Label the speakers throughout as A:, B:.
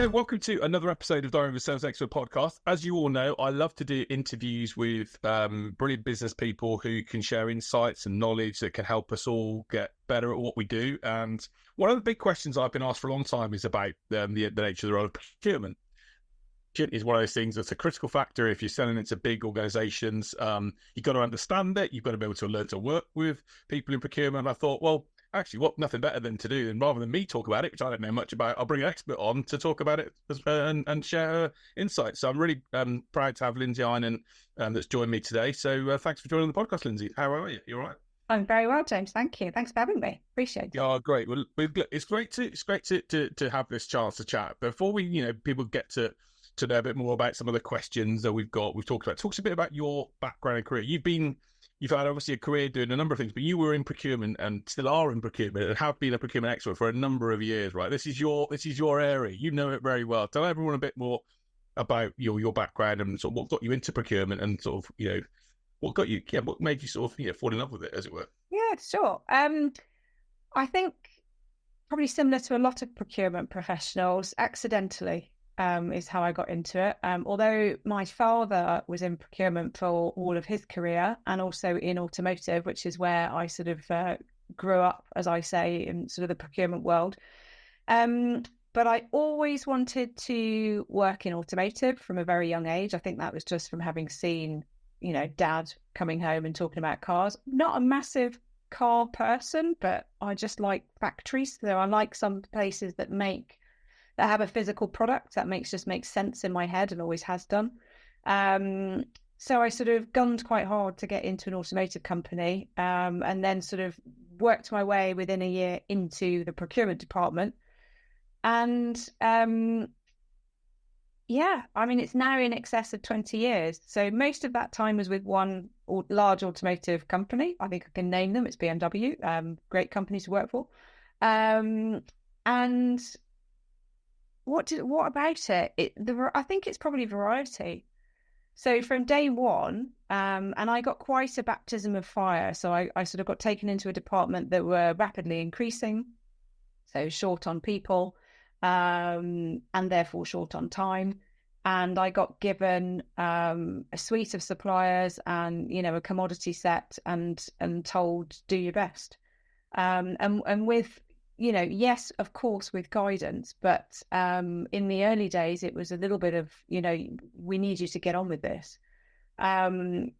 A: Okay, welcome to another episode of Diary of a Sales Expert podcast. As you all know, I love to do interviews with brilliant business people who can share insights and knowledge that can help us all get better at what we do. And one of the big questions I've been asked for a long time is about the nature of the role of procurement. Procurement is one of those things that's a critical factor. If you're selling into big organizations, you've got to understand it. You've got to be able to learn to work with people in procurement. I thought, well, actually, nothing better than to do than rather than me talk about it, which I don't know much about, I'll bring an expert on to talk about it and share her insights. So I'm really proud to have Lindsey Eynon that's joined me today. So thanks for joining the podcast, Lindsey. How are you? You all right?
B: I'm very well, James. Thank you. Thanks for having me. Appreciate it.
A: Yeah, great. Well, it's great to have this chance to chat. Before we, people get to know a bit more about some of the questions that we've talked about. Talk a bit about your background and career. You've had obviously a career doing a number of things, but you were in procurement and still are in procurement and have been a procurement expert for a number of years, right? This is your area. You know it very well. Tell everyone a bit more about your background and sort of what got you into procurement and sort of, what made you sort of fall in love with it, as it were.
B: Yeah, sure. I think probably similar to a lot of procurement professionals, accidentally. Is how I got into it. Although my father was in procurement for all of his career and also in automotive, which is where I sort of grew up, as I say, in sort of the procurement world. But I always wanted to work in automotive from a very young age. I think that was just from having seen, Dad coming home and talking about cars. Not a massive car person, but I just like factories. So I like some places that have a physical product that makes sense in my head and always has done. So I sort of gunned quite hard to get into an automotive company, and then sort of worked my way within a year into the procurement department. And it's now in excess of 20 years. So most of that time was with one large automotive company. I think I can name them. It's BMW. Great company to work for. And what about it? I think it's probably variety. So from day one, and I got quite a baptism of fire. So I sort of got taken into a department that were rapidly increasing, so short on people, and therefore short on time. And I got given a suite of suppliers and a commodity set, and told do your best. And with yes, of course, with guidance, but in the early days, it was a little bit of, we need you to get on with this. And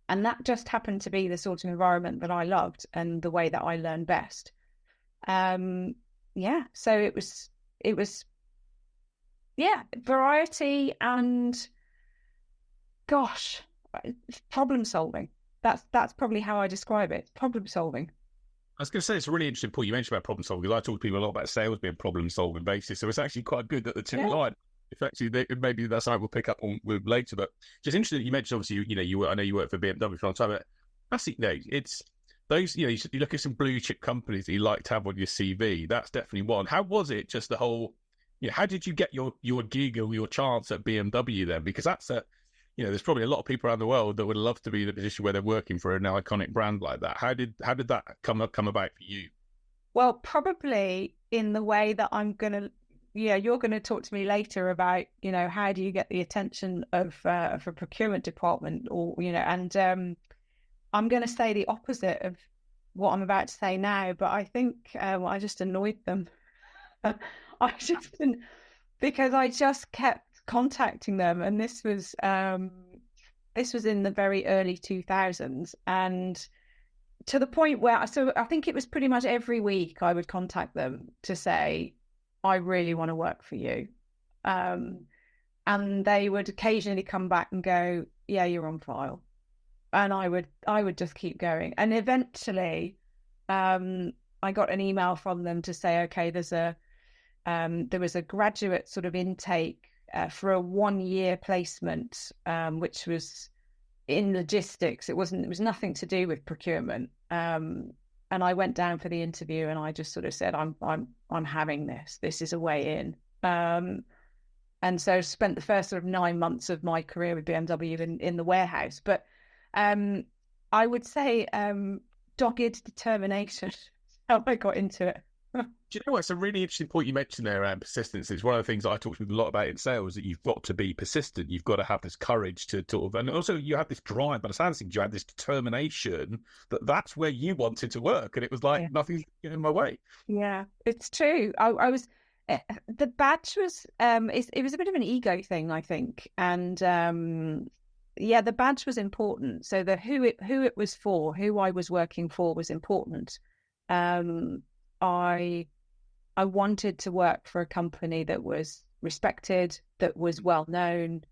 B: that just happened to be the sort of environment that I loved and the way that I learned best. So it was variety and, gosh, problem solving. That's probably how I describe it, problem solving.
A: I was going to say, it's a really interesting point you mentioned about problem solving, because I talk to people a lot about sales being problem solving basis. So it's actually quite good that the two align. If actually, maybe that's something we'll pick up on with later. But just interesting that you mentioned, obviously, I know you worked for BMW for a long time. But that's it's those, you look at some blue chip companies that you like to have on your CV. That's definitely one. How was it? Just the whole, how did you get your gig or your chance at BMW then? Because that's there's probably a lot of people around the world that would love to be in a position where they're working for an iconic brand like that. How did that come about for you?
B: Well, probably in the way that I'm going to, you're going to talk to me later about, how do you get the attention of a procurement department and I'm going to say the opposite of what I'm about to say now, but I think I just annoyed them. Because I just kept contacting them, and this was in the very early 2000s, and to the point where I think it was pretty much every week I would contact them to say, I really want to work for you, and they would occasionally come back and go, yeah, you're on file, and I would just keep going, and eventually I got an email from them to say, okay, there was a graduate sort of intake for a 1-year placement, which was in logistics. It was nothing to do with procurement. And I went down for the interview, and I just sort of said, I'm having this. This is a way in. And so spent the first sort of 9 months of my career with BMW in the warehouse. But I would say dogged determination, how I got into it.
A: Do you know what? It's a really interesting point you mentioned there around persistence. It's one of the things that I talk to people a lot about in sales, that you've got to be persistent. You've got to have this courage to sort of, and also you have this drive, by the sounds of things, you had this determination that's where you wanted to work. And it was like,
B: Yeah.
A: nothing's getting in my way.
B: Yeah, it's true. I was, the badge was, it was a bit of an ego thing, I think. And, yeah, the badge was important. So the who it was for, who I was working for was important. I wanted to work for a company that was respected, that was well known.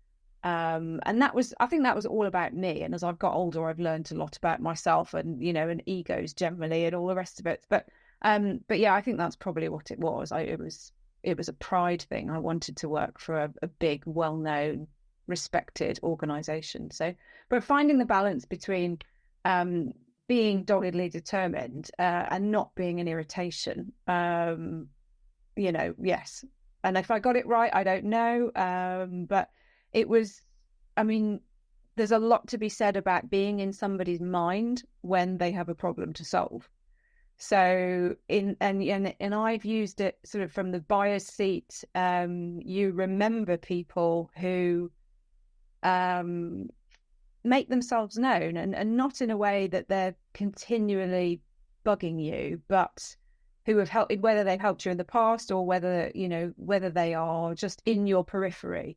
B: And I think that was all about me. And as I've got older, I've learned a lot about myself and, and egos generally and all the rest of it. But yeah, I think that's probably what it was. It was a pride thing. I wanted to work for a big, well-known, respected organization. So, but finding the balance between, being doggedly determined, and not being an irritation, yes. And if I got it right, I don't know. But it was, I mean, there's a lot to be said about being in somebody's mind when they have a problem to solve. So and I've used it sort of from the buyer's seat. You remember people who make themselves known, and not in a way that they're continually bugging you, but who have helped, whether they've helped you in the past or whether they are just in your periphery.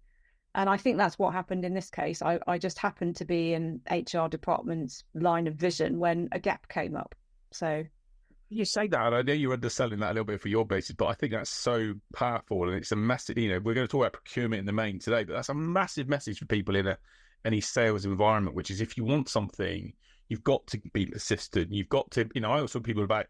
B: And I think that's what happened in this case. I just happened to be in HR department's line of vision when a gap came up. So
A: you say that, and I know you're underselling that a little bit for your basis, but I think that's so powerful, and it's a massive, we're going to talk about procurement in the main today, but that's a massive message for people in any sales environment, which is if you want something, you've got to be persistent. You've got to, I also people about,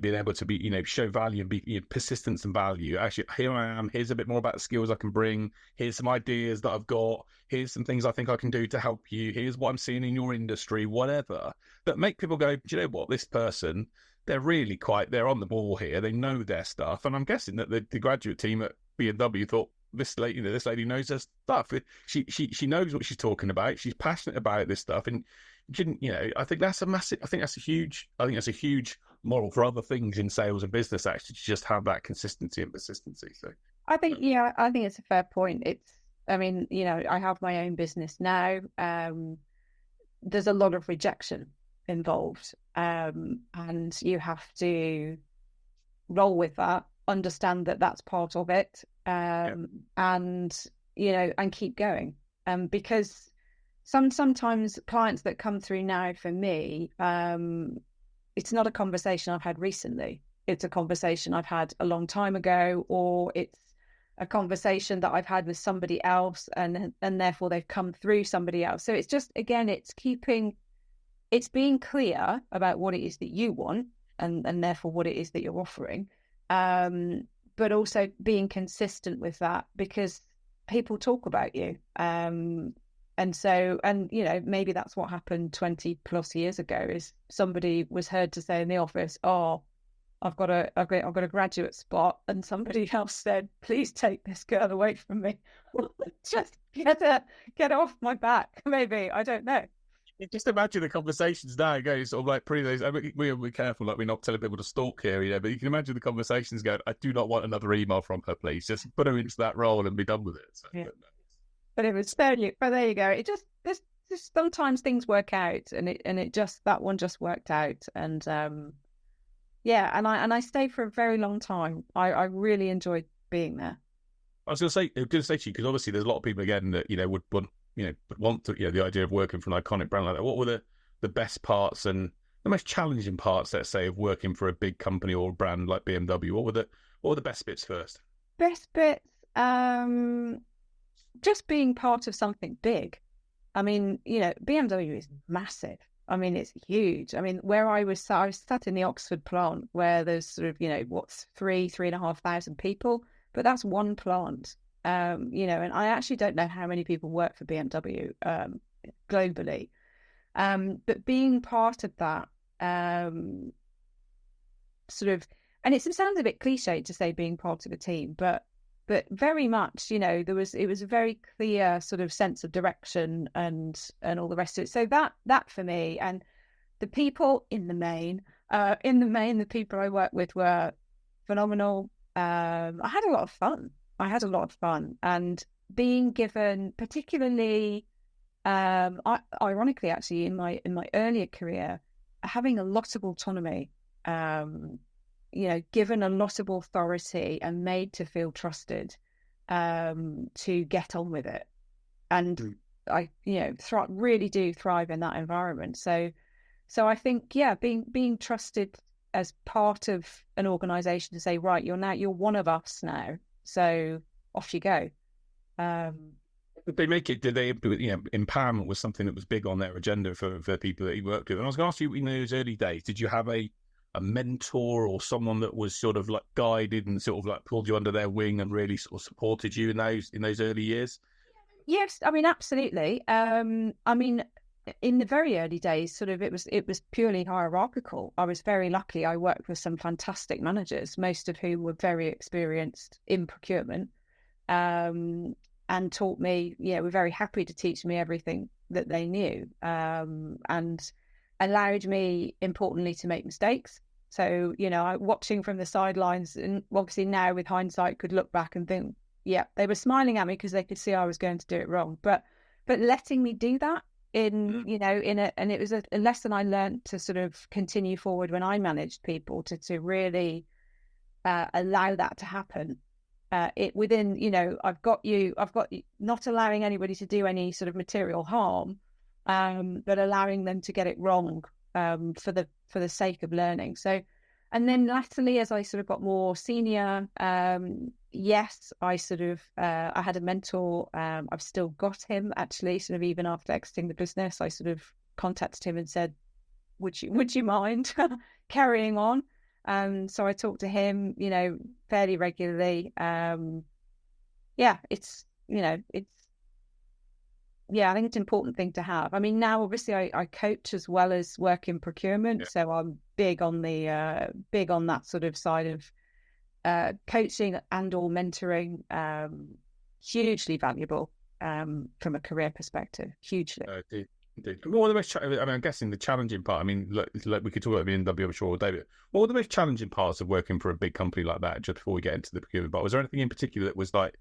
A: being able to be, show value and be persistence and value. Actually, here I am. Here's a bit more about the skills I can bring. Here's some ideas that I've got. Here's some things I think I can do to help you. Here's what I'm seeing in your industry, whatever. That make people go, do you know what? This person, they're really they're on the ball here. They know their stuff. And I'm guessing that the graduate team at B&W thought, this lady knows her stuff. She knows what she's talking about. She's passionate about this stuff. And, I think that's a huge model for other things in sales and business, actually, to just have that consistency and persistency. So
B: I think it's a fair point. I have my own business now. There's a lot of rejection involved, and you have to roll with that, understand that that's part of it, and keep going. Because sometimes clients that come through now for me, it's not a conversation I've had recently. It's a conversation I've had a long time ago, or it's a conversation that I've had with somebody else, and therefore they've come through somebody else. So it's just, again, it's being clear about what it is that you want, and therefore what it is that you're offering, but also being consistent with that, because people talk about you. Maybe that's what happened 20 plus years ago, is somebody was heard to say in the office, "Oh, I've got a graduate spot," and somebody else said, "Please take this girl away from me." Just get off my back. Maybe, I don't know.
A: Just imagine the conversations now going sort of like pre-those. I mean, we're careful, like we're not telling people to stalk here, but you can imagine the conversations going, "I do not want another email from her, please. Just put her into that role and be done with it." So,
B: yeah. But it was fairly. But there you go. It just sometimes things work out, and it just, that one just worked out, and and I stayed for a very long time. I really enjoyed being there.
A: I was going to say to you, because obviously there's a lot of people again that would want to, the idea of working for an iconic brand like that. What were the best parts and the most challenging parts, let's say, of working for a big company or a brand like BMW? What were the best bits first?
B: Best bits, just being part of something big. I mean, BMW is massive. I mean, it's huge. I mean, where I was sat in the Oxford plant, where there's sort of, 3,500 people, but that's one plant. And I actually don't know how many people work for BMW globally. But being part of that, sort of, and it sounds a bit cliche to say being part of a team, but very much, it was a very clear sort of sense of direction and all the rest of it. So that for me, and the people in the main, the people I worked with were phenomenal. I had a lot of fun. And being given, particularly, ironically, actually, in my earlier career, having a lot of autonomy, given a lot of authority and made to feel trusted, to get on with it. And I, really do thrive in that environment. So I think, being trusted as part of an organization to say, right, you're one of us now. So off you go.
A: Did they make it? Did they? Empowerment was something that was big on their agenda for people that you worked with. And I was going to ask you, in those early days, did you have a mentor or someone that was sort of like guided and sort of like pulled you under their wing and really sort of supported you in those early years?
B: Yes, I mean, absolutely. In the very early days, sort of, it was purely hierarchical. I was very lucky. I worked with some fantastic managers, most of whom were very experienced in procurement, and taught me. Were very happy to teach me everything that they knew, and allowed me, importantly, to make mistakes. So, watching from the sidelines, and obviously now with hindsight, could look back and think, yeah, they were smiling at me because they could see I was going to do it wrong. But letting me do that and it was a lesson I learned to sort of continue forward when I managed people to really allow that to happen. I've got you, not allowing anybody to do any sort of material harm, but allowing them to get it wrong, for the sake of learning. So, and then latterly, as I sort of got more senior, yes, I sort of, I had a mentor. I've still got him, actually, sort of even after exiting the business. I sort of contacted him and said, would you mind carrying on? So I talked to him, fairly regularly. I think it's an important thing to have. I mean, now obviously I coach as well as work in procurement, so I'm big on that sort of side of coaching and or mentoring. Hugely valuable from a career perspective. Hugely.
A: Indeed. What were the most? I'm guessing the challenging part. I mean, look, we could talk about BMW, I'm sure, David. What were the most challenging parts of working for a big company like that? Just before we get into the procurement part, was there anything in particular that was like,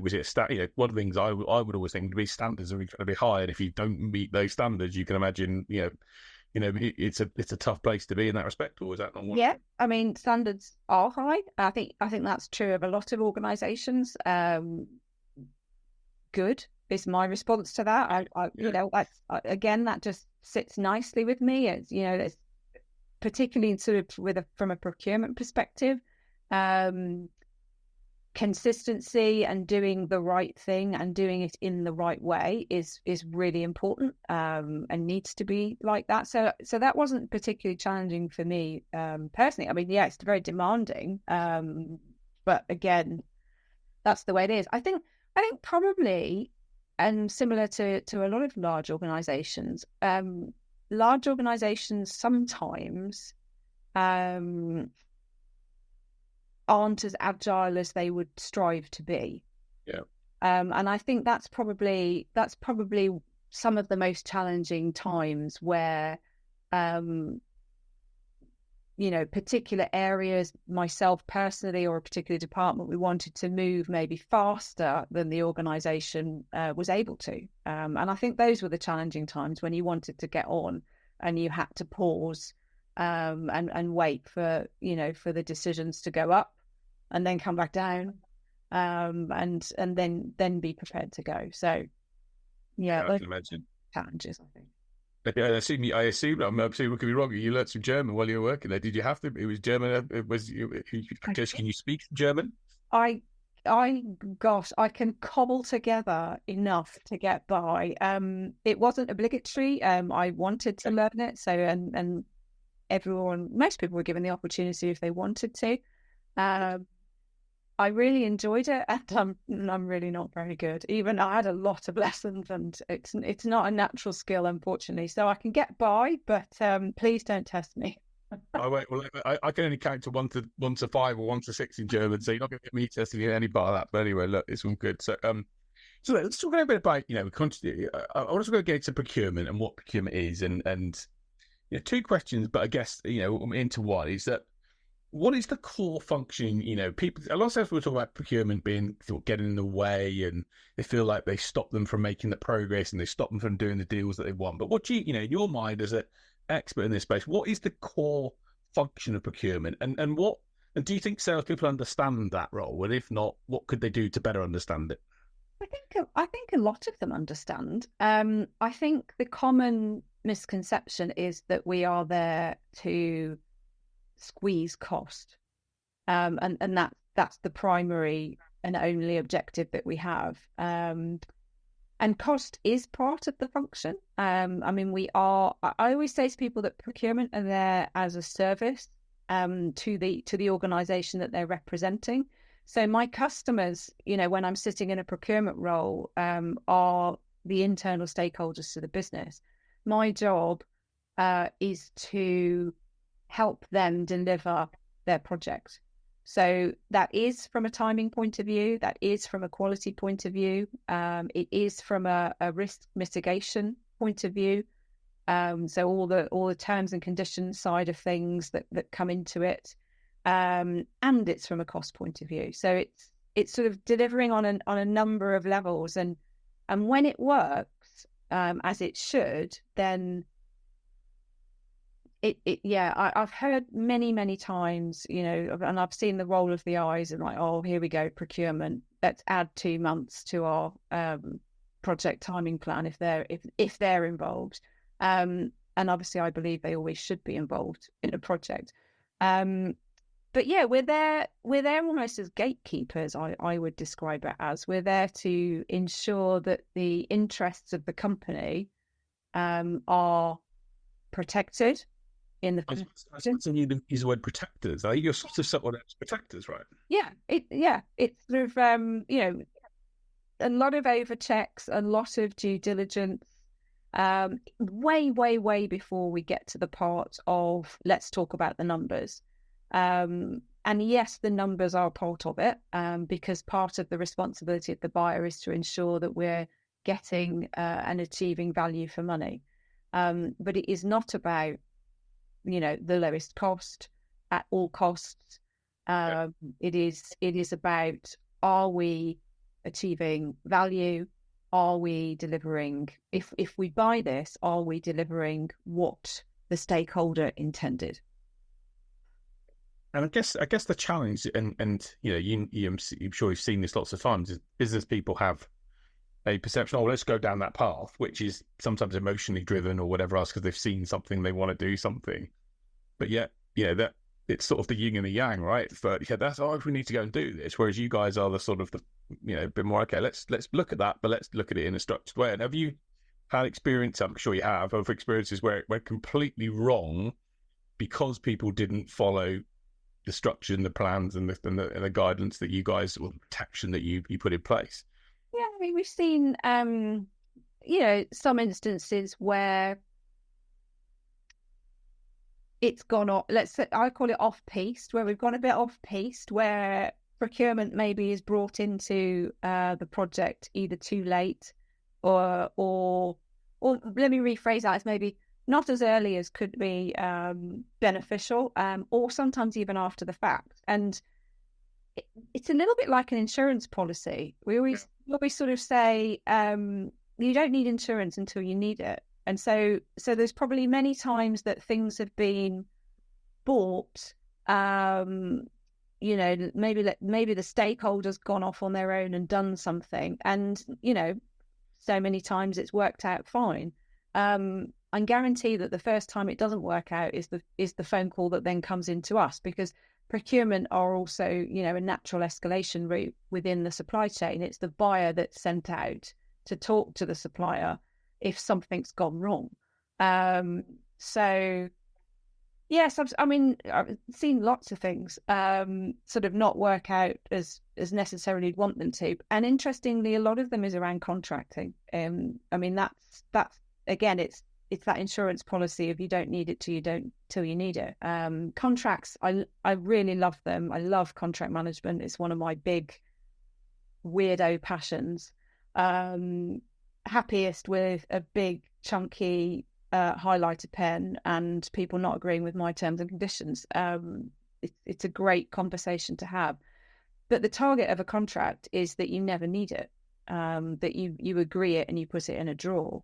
A: was it one of the things I would always think to be standards are going to be high, and if you don't meet those standards, you can imagine, it's a tough place to be in that respect. Or is that not one?
B: Yeah, I mean, standards are high. I think that's true of a lot of organisations. Good is my response to that. That just sits nicely with me. It's particularly sort of from a procurement perspective. Consistency and doing the right thing and doing it in the right way is really important, and needs to be like that. So that wasn't particularly challenging for me personally. I mean, yeah, it's very demanding, but again, that's the way it is. I think probably, and similar to a lot of large organizations sometimes aren't as agile as they would strive to be.
A: Yeah.
B: And I think that's probably some of the most challenging times where, particular areas, myself personally, or a particular department, we wanted to move maybe faster than the organisation was able to. And I think those were the challenging times when you wanted to get on and you had to pause and wait for the decisions to go up and then come back down, and then be prepared to go. So
A: I can imagine
B: challenges, I think.
A: I assume we could be wrong. You learned some German while you were working there. Did you have to? It was German. Can you speak German?
B: I can cobble together enough to get by. It wasn't obligatory. I wanted to learn it. So, and most people were given the opportunity if they wanted to. I really enjoyed it, and I'm really not very good. Even I had a lot of lessons, and it's not a natural skill, unfortunately. So I can get by, but please don't test me.
A: Oh, wait, well, I can only count to 1 to 5 or 1 to 6 in German, so you're not going to get me testing in any part of that. But anyway, look, it's all good. So let's talk a little bit about I want to get into procurement and what procurement is, and 2 questions, but I guess into one is that what is the core function? People, a lot of times we talk about procurement being sort of getting in the way, and they feel like they stop them from making the progress and they stop them from doing the deals that they want. But what do you, in your mind as an expert in this space, what is the core function of procurement, and do you think salespeople understand that role? And if not, what could they do to better understand it?
B: I think a lot of them understand. I think the common misconception is that we are there to squeeze cost, and that's the primary and only objective that we have. And cost is part of the function. I always say to people that procurement are there as a service to the organization that they're representing. So my customers, when I'm sitting in a procurement role, are the internal stakeholders to the business. My job is to help them deliver their project. So that is from a timing point of view, that is from a quality point of view, it is from a risk mitigation point of view. So all the terms and conditions side of things that come into it. And it's from a cost point of view. So it's sort of delivering on a number of levels, and when it works as it should, then I've heard many times, and I've seen the roll of the eyes and like, oh, here we go, procurement. Let's add 2 months to our project timing plan if they're involved. And obviously, I believe they always should be involved in a project. But yeah, we're there almost as gatekeepers, I would describe it as. We're there to ensure that the interests of the company are protected in the...
A: I suppose you use the word protectors. You're sort of someone else protectors, right?
B: Yeah, it's sort of, a lot of overchecks, a lot of due diligence, way before we get to the part of let's talk about the numbers. And yes, the numbers are part of it, because part of the responsibility of the buyer is to ensure that we're getting and achieving value for money. But it is not about, the lowest cost at all costs. It is about, are we achieving value? Are we delivering, if we buy this, are we delivering what the stakeholder intended?
A: And I guess the challenge, and I'm sure you've seen this lots of times, is business people have a perception, let's go down that path, which is sometimes emotionally driven or whatever else, because they've seen something, they want to do something. But yet, that it's sort of the yin and the yang, right? But that's, we need to go and do this. Whereas you guys are the sort of a bit more, okay, let's look at that, but let's look at it in a structured way. And have you had experience, I'm sure you have, of experiences where it went completely wrong because people didn't follow the structure and the plans and the guidance that you guys, or the protection that you put in place?
B: Yeah, I mean, we've seen, some instances where it's gone off. I call it off-piste, where we've gone a bit off-piste, where procurement maybe is brought into the project either too late, or let me rephrase that, as maybe not as early as could be beneficial, or sometimes even after the fact. And it's a little bit like an insurance policy. We always sort of say, you don't need insurance until you need it. And so there's probably many times that things have been bought, maybe the stakeholders gone off on their own and done something. And, so many times it's worked out fine. I guarantee that the first time it doesn't work out is the phone call that then comes into us, because procurement are also, a natural escalation route within the supply chain. It's the buyer that's sent out to talk to the supplier if something's gone wrong. So yes, I've seen lots of things sort of not work out as necessarily want them to. And interestingly, a lot of them is around contracting. That's again, it's that insurance policy of you don't need it till you need it. Contracts, I really love them. I love contract management. It's one of my big weirdo passions. Happiest with a big chunky highlighter pen and people not agreeing with my terms and conditions. it's a great conversation to have. But the target of a contract is that you never need it, that you agree it and you put it in a drawer.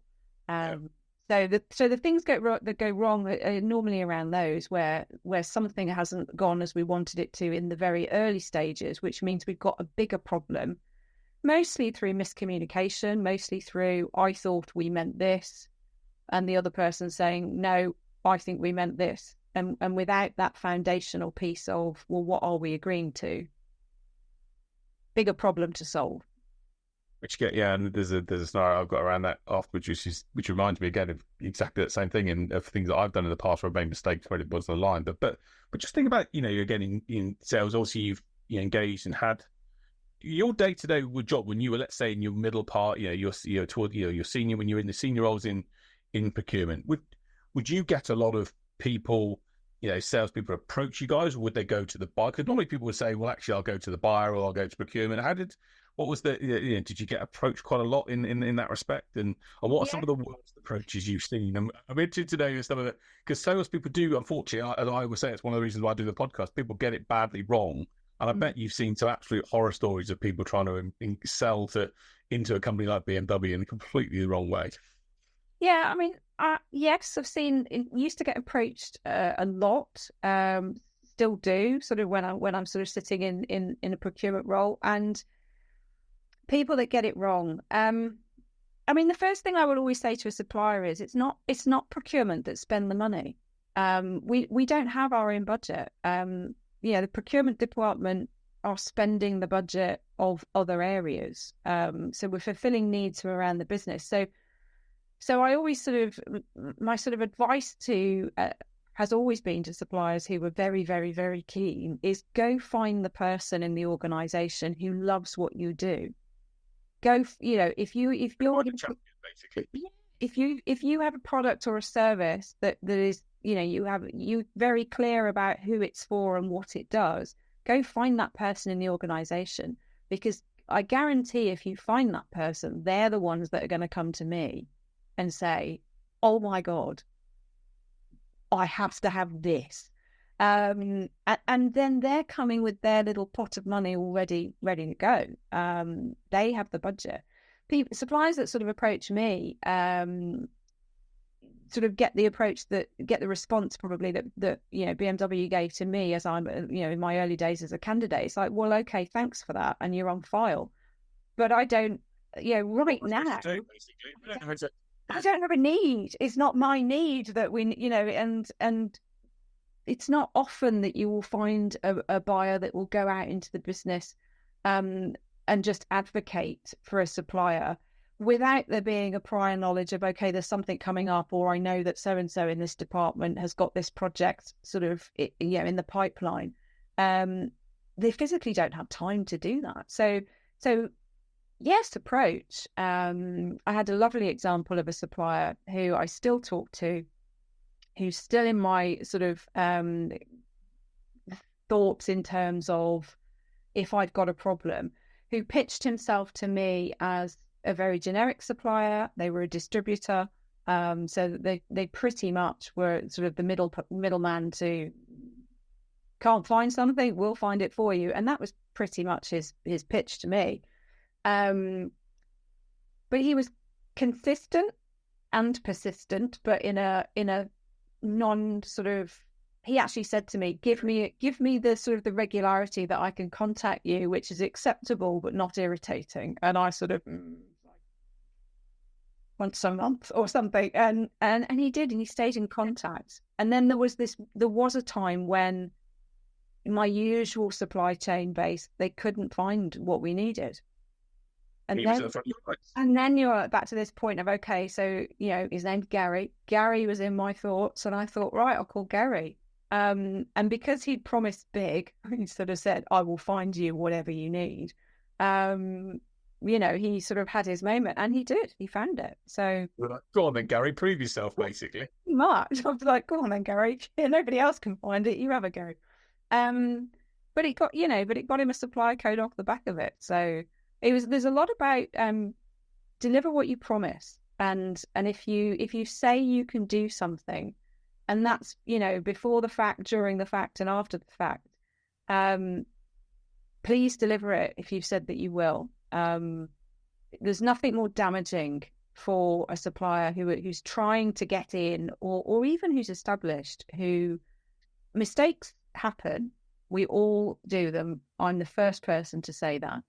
B: So the things that go wrong are normally around those where something hasn't gone as we wanted it to in the very early stages, which means we've got a bigger problem, mostly through miscommunication, mostly through I thought we meant this, and the other person saying no, I think we meant this, and without that foundational piece of, well, what are we agreeing to? Bigger problem to solve.
A: And there's a scenario I've got around that afterwards, which reminds me again of exactly that same thing and of things that I've done in the past where I've made mistakes where it was the line. But just think about, you're getting in sales. Obviously, you've engaged and had your day-to-day job when you were, let's say, in your middle part. You're toward your senior, when you're in the senior roles in procurement. Would you get a lot of people, salespeople approach you guys, or would they go to the buyer? Because normally people would say, well, actually, I'll go to the buyer or I'll go to procurement. What was did you get approached quite a lot in that respect? And what are some of the worst approaches you've seen? I'm interested to know some of it, because salespeople do, unfortunately, as I would say, it's one of the reasons why I do the podcast, people get it badly wrong. And I bet you've seen some absolute horror stories of people trying to sell into a company like BMW in a completely the wrong way.
B: Yeah, I mean, yes, I've seen. Used to get approached a lot. Still do, sort of when I'm sort of sitting in a procurement role, and people that get it wrong. I mean, the first thing I would always say to a supplier is it's not procurement that spend the money. We don't have our own budget. The procurement department are spending the budget of other areas. So we're fulfilling needs from around the business. So I always my advice has always been to suppliers who were very, very, very keen is go find the person in the organisation who loves what you do. Go, if you're
A: basically,
B: if you have a product or a service that is, you very clear about who it's for and what it does, go find that person in the organisation, because I guarantee if you find that person, they're the ones that are going to come to me and say, oh my God, I have to have this. And then they're coming with their little pot of money already ready to go. They have the budget. Suppliers that sort of approach me sort of get the response probably that BMW gave to me as I'm in my early days as a candidate. It's like, well, okay, thanks for that, and you're on file. But I don't, right now. I don't have a need. It's not my need that we, and it's not often that you will find a buyer that will go out into the business and just advocate for a supplier without there being a prior knowledge of, okay, there's something coming up, or I know that so-and-so in this department has got this project sort of, in the pipeline. They physically don't have time to do that. So yes, approach. I had a lovely example of a supplier who I still talk to, who's still in my sort of thoughts in terms of if I'd got a problem, who pitched himself to me as a very generic supplier. They were a distributor, so they pretty much were sort of the middleman to, can't find something, we'll find it for you. And that was pretty much his pitch to me. But he was consistent and persistent, but in a non sort of, he actually said to me, give me the sort of the regularity that I can contact you, which is acceptable but not irritating. And I sort of once a month or something, and he did, and he stayed in contact. And then there was a time when my usual supply chain base, they couldn't find what we needed. And then you're back to this point of, okay, so, his name's Gary. Gary was in my thoughts, and I thought, right, I'll call Gary. And because he'd promised big, he sort of said, I will find you whatever you need. He sort of had his moment, and he did. He found it. So
A: go on then, Gary, prove yourself, basically.
B: Much. I was like, go on then, Gary. Nobody else can find it. You have a go. But it got him a supply code off the back of it. So there's a lot about deliver what you promise, and if you say you can do something, And that's, before the fact, during the fact, and after the fact. Please deliver it if you've said that you will. There's nothing more damaging for a supplier who's trying to get in, or even who's established, who mistakes happen. We all do them. I'm the first person to say that.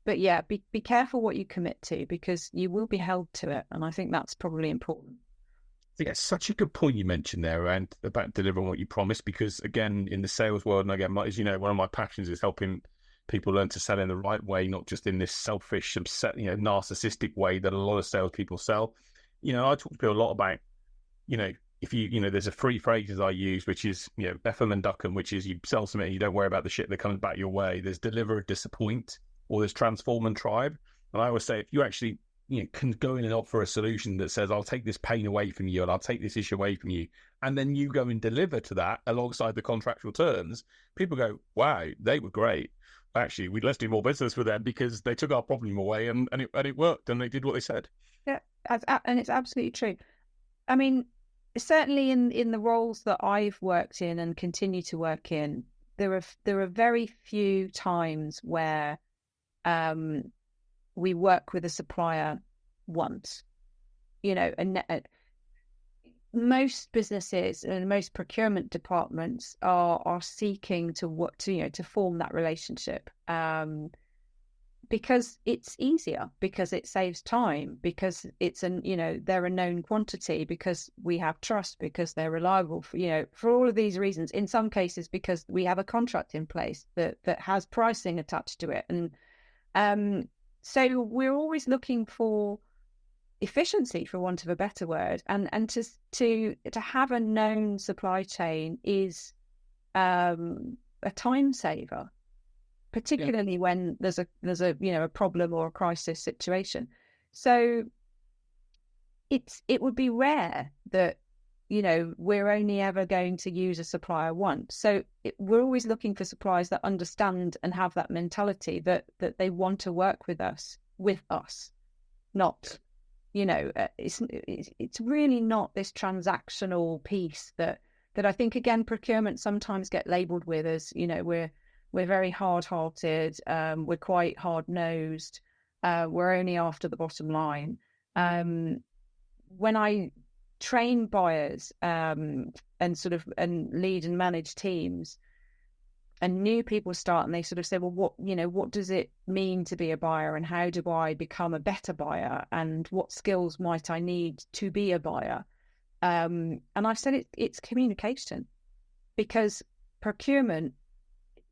B: But yeah, be careful what you commit to, because you will be held to it. And I think that's probably important.
A: I think that's such a good point you mentioned there around about delivering what you promised, because again, in the sales world, and again, as you know, one of my passions is helping people learn to sell in the right way, not just in this selfish, narcissistic way that a lot of salespeople sell. I talk to people a lot about, if there's a three phrases I use, which is, F 'em and duck 'em, which is you sell something and you don't worry about the shit that comes back your way. There's deliver, disappoint, or there's transform and tribe. And I always say, if you actually can go in and offer a solution that says, I'll take this pain away from you and I'll take this issue away from you, and then you go and deliver to that alongside the contractual terms, people go, wow, they were great. Actually, let's do more business with them because they took our problem away and it worked and they did what they said.
B: Yeah, and it's absolutely true. I mean, certainly in the roles that I've worked in and continue to work in, there are very few times where we work with a supplier once, and most businesses and most procurement departments are seeking to form that relationship, because it's easier, because it saves time, because it's they're a known quantity, because we have trust, because they're reliable, for all of these reasons. In some cases, because we have a contract in place that has pricing attached to it, and so we're always looking for efficiency, for want of a better word, and to have a known supply chain is a time saver, particularly when there's a problem or a crisis situation. So it would be rare that we're only ever going to use a supplier once. So we're always looking for suppliers that understand and have that mentality that they want to work with us, not, it's really not this transactional piece that I think, again, procurement sometimes get labelled with as, we're very hard-hearted, we're quite hard-nosed, we're only after the bottom line. When I train buyers and lead and manage teams, and new people start and they sort of say, well, what does it mean to be a buyer, and how do I become a better buyer, and what skills might I need to be a buyer? And I've said it's communication, because procurement,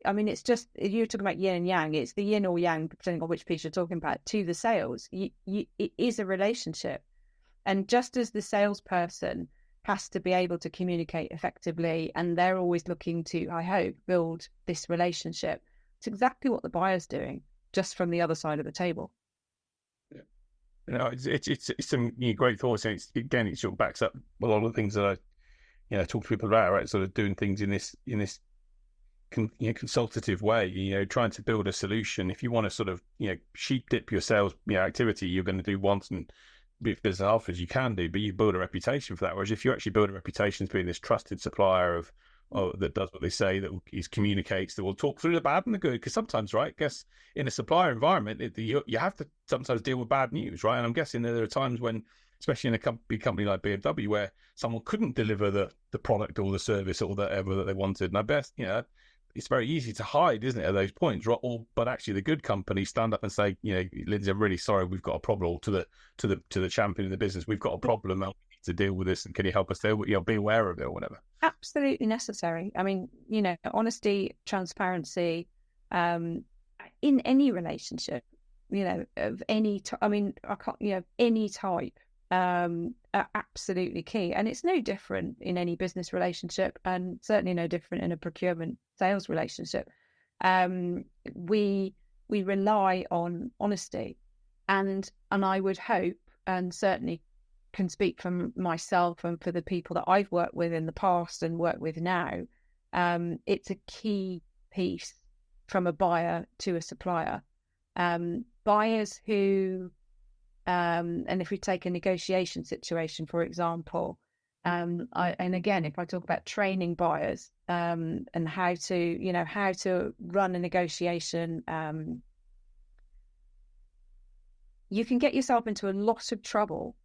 B: I mean, it's just, you're talking about yin and yang, it's the yin or yang, depending on which piece you're talking about, to the sales. It is a relationship. And just as the salesperson has to be able to communicate effectively, and they're always looking to, I hope, build this relationship, it's exactly what the buyer's doing, just from the other side of the table.
A: Yeah. It's some great thoughts, and it sort of backs up a lot of the things that I talk to people about, right? Sort of doing things in this consultative way, trying to build a solution. If you want to sort of sheep dip your sales activity, you're going to do once, and if there's offers you can do, but you build a reputation for that. Whereas if you actually build a reputation as being this trusted supplier that does what they say, that communicates, that will talk through the bad and the good, because sometimes, right, I guess in a supplier environment, you have to sometimes deal with bad news, right? And I'm guessing there are times when, especially in a big company like BMW, where someone couldn't deliver the product or the service or whatever that they wanted. And I bet, it's very easy to hide, isn't it, at those points, right? But actually, the good companies stand up and say, Lindsey, I'm really sorry, we've got a problem. To the champion in the business, we've got a problem. We need to deal with this, and can you help us there? Be aware of it or whatever.
B: Absolutely necessary. I mean, honesty, transparency, in any relationship, of any. Any type. Are absolutely key, and it's no different in any business relationship, and certainly no different in a procurement sales relationship. We rely on honesty, and I would hope, and certainly can speak for myself and for the people that I've worked with in the past and work with now, it's a key piece from a buyer to a supplier. Buyers who and if we take a negotiation situation, for example, And again, if I talk about training buyers and how to run a negotiation, you can get yourself into a lot of trouble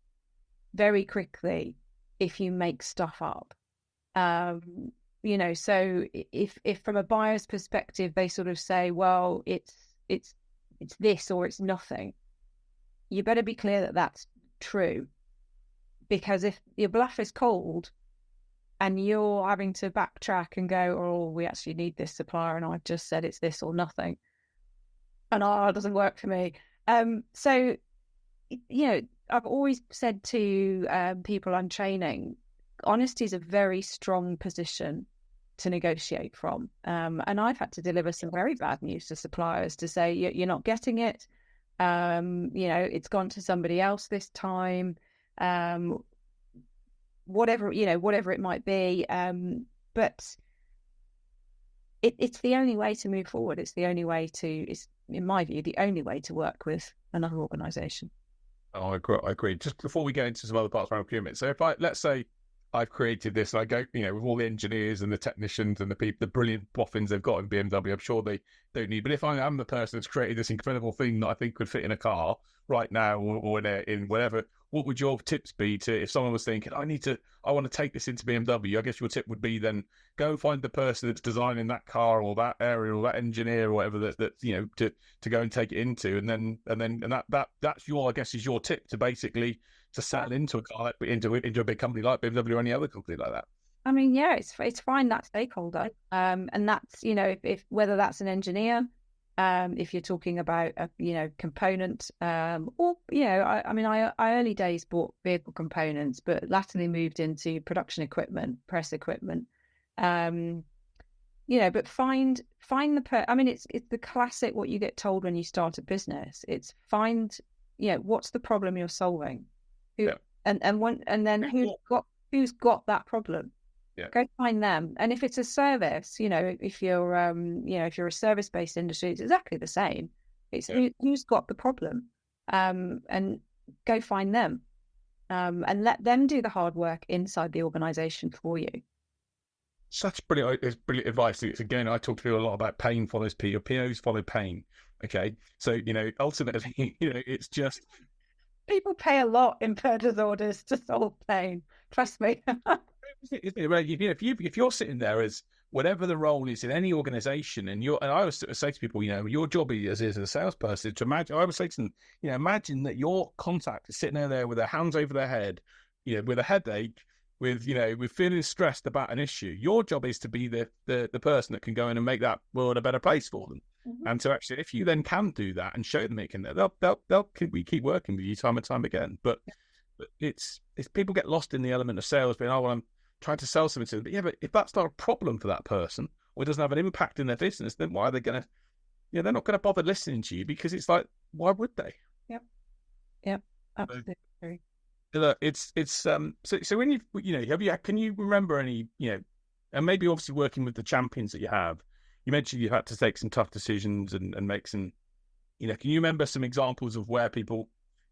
B: very quickly if you make stuff up. So if from a buyer's perspective, they sort of say, well, it's this or it's nothing, you better be clear that that's true. Because if your bluff is cold and you're having to backtrack and go, oh, we actually need this supplier and I've just said it's this or nothing, and it doesn't work for me. So, I've always said to people I'm training, honesty is a very strong position to negotiate from. And I've had to deliver some very bad news to suppliers to say, you're not getting it. It's gone to somebody else this time. Whatever it might be. But it's the only way to move forward. It's in my view, the only way to work with another organisation.
A: Oh, I agree. Just before we go into some other parts around procurement. So let's say I've created this, and I go, with all the engineers and the technicians and the people, the brilliant boffins they've got in BMW, I'm sure they don't need. But if I am the person that's created this incredible thing that I think could fit in a car right now or in whatever, what would your tips be to if someone was thinking, I want to take this into BMW? I guess your tip would be then go and find the person that's designing that car or that area or that engineer or whatever that to go and take it into, and that's your, I guess, is your tip to basically to settle into a car, into a big company like BMW or any other company like that.
B: I mean, yeah, it's find that stakeholder, and that's if whether that's an engineer, if you're talking about a component, or I early days bought vehicle components, but latterly moved into production equipment, press equipment, but find it's the classic what you get told when you start a business. It's find what's the problem you're solving. And then who's got that problem?
A: Yeah.
B: Go find them. And if it's a service, if you're a service-based industry, it's exactly the same. It's who's got the problem, and go find them, and let them do the hard work inside the organisation for you.
A: Such brilliant advice. Again, I talk to people a lot about pain follows P, or POs follow pain. Okay, so ultimately, it's just.
B: People pay a lot in purchase orders to solve pain. Trust me.
A: If you're sitting there as whatever the role is in any organisation, and I always say to people, your job as a salesperson to imagine. I always say to them, imagine that your contact is sitting there with their hands over their head, with a headache, with feeling stressed about an issue. Your job is to be the person that can go in and make that world a better place for them. Mm-hmm. And to actually, if you then can do that and show them it can, they'll keep working with you time and time again. But it's people get lost in the element of sales, being, well, I'm trying to sell something to them. But if that's not a problem for that person, or it doesn't have an impact in their business, then why are they going to? They're not going to bother listening to you, because it's like, why would they?
B: Yep, absolutely.
A: Look, it's so when can you remember any and maybe obviously working with the champions that you have, you mentioned you've had to take some tough decisions and make some, can you remember some examples of where people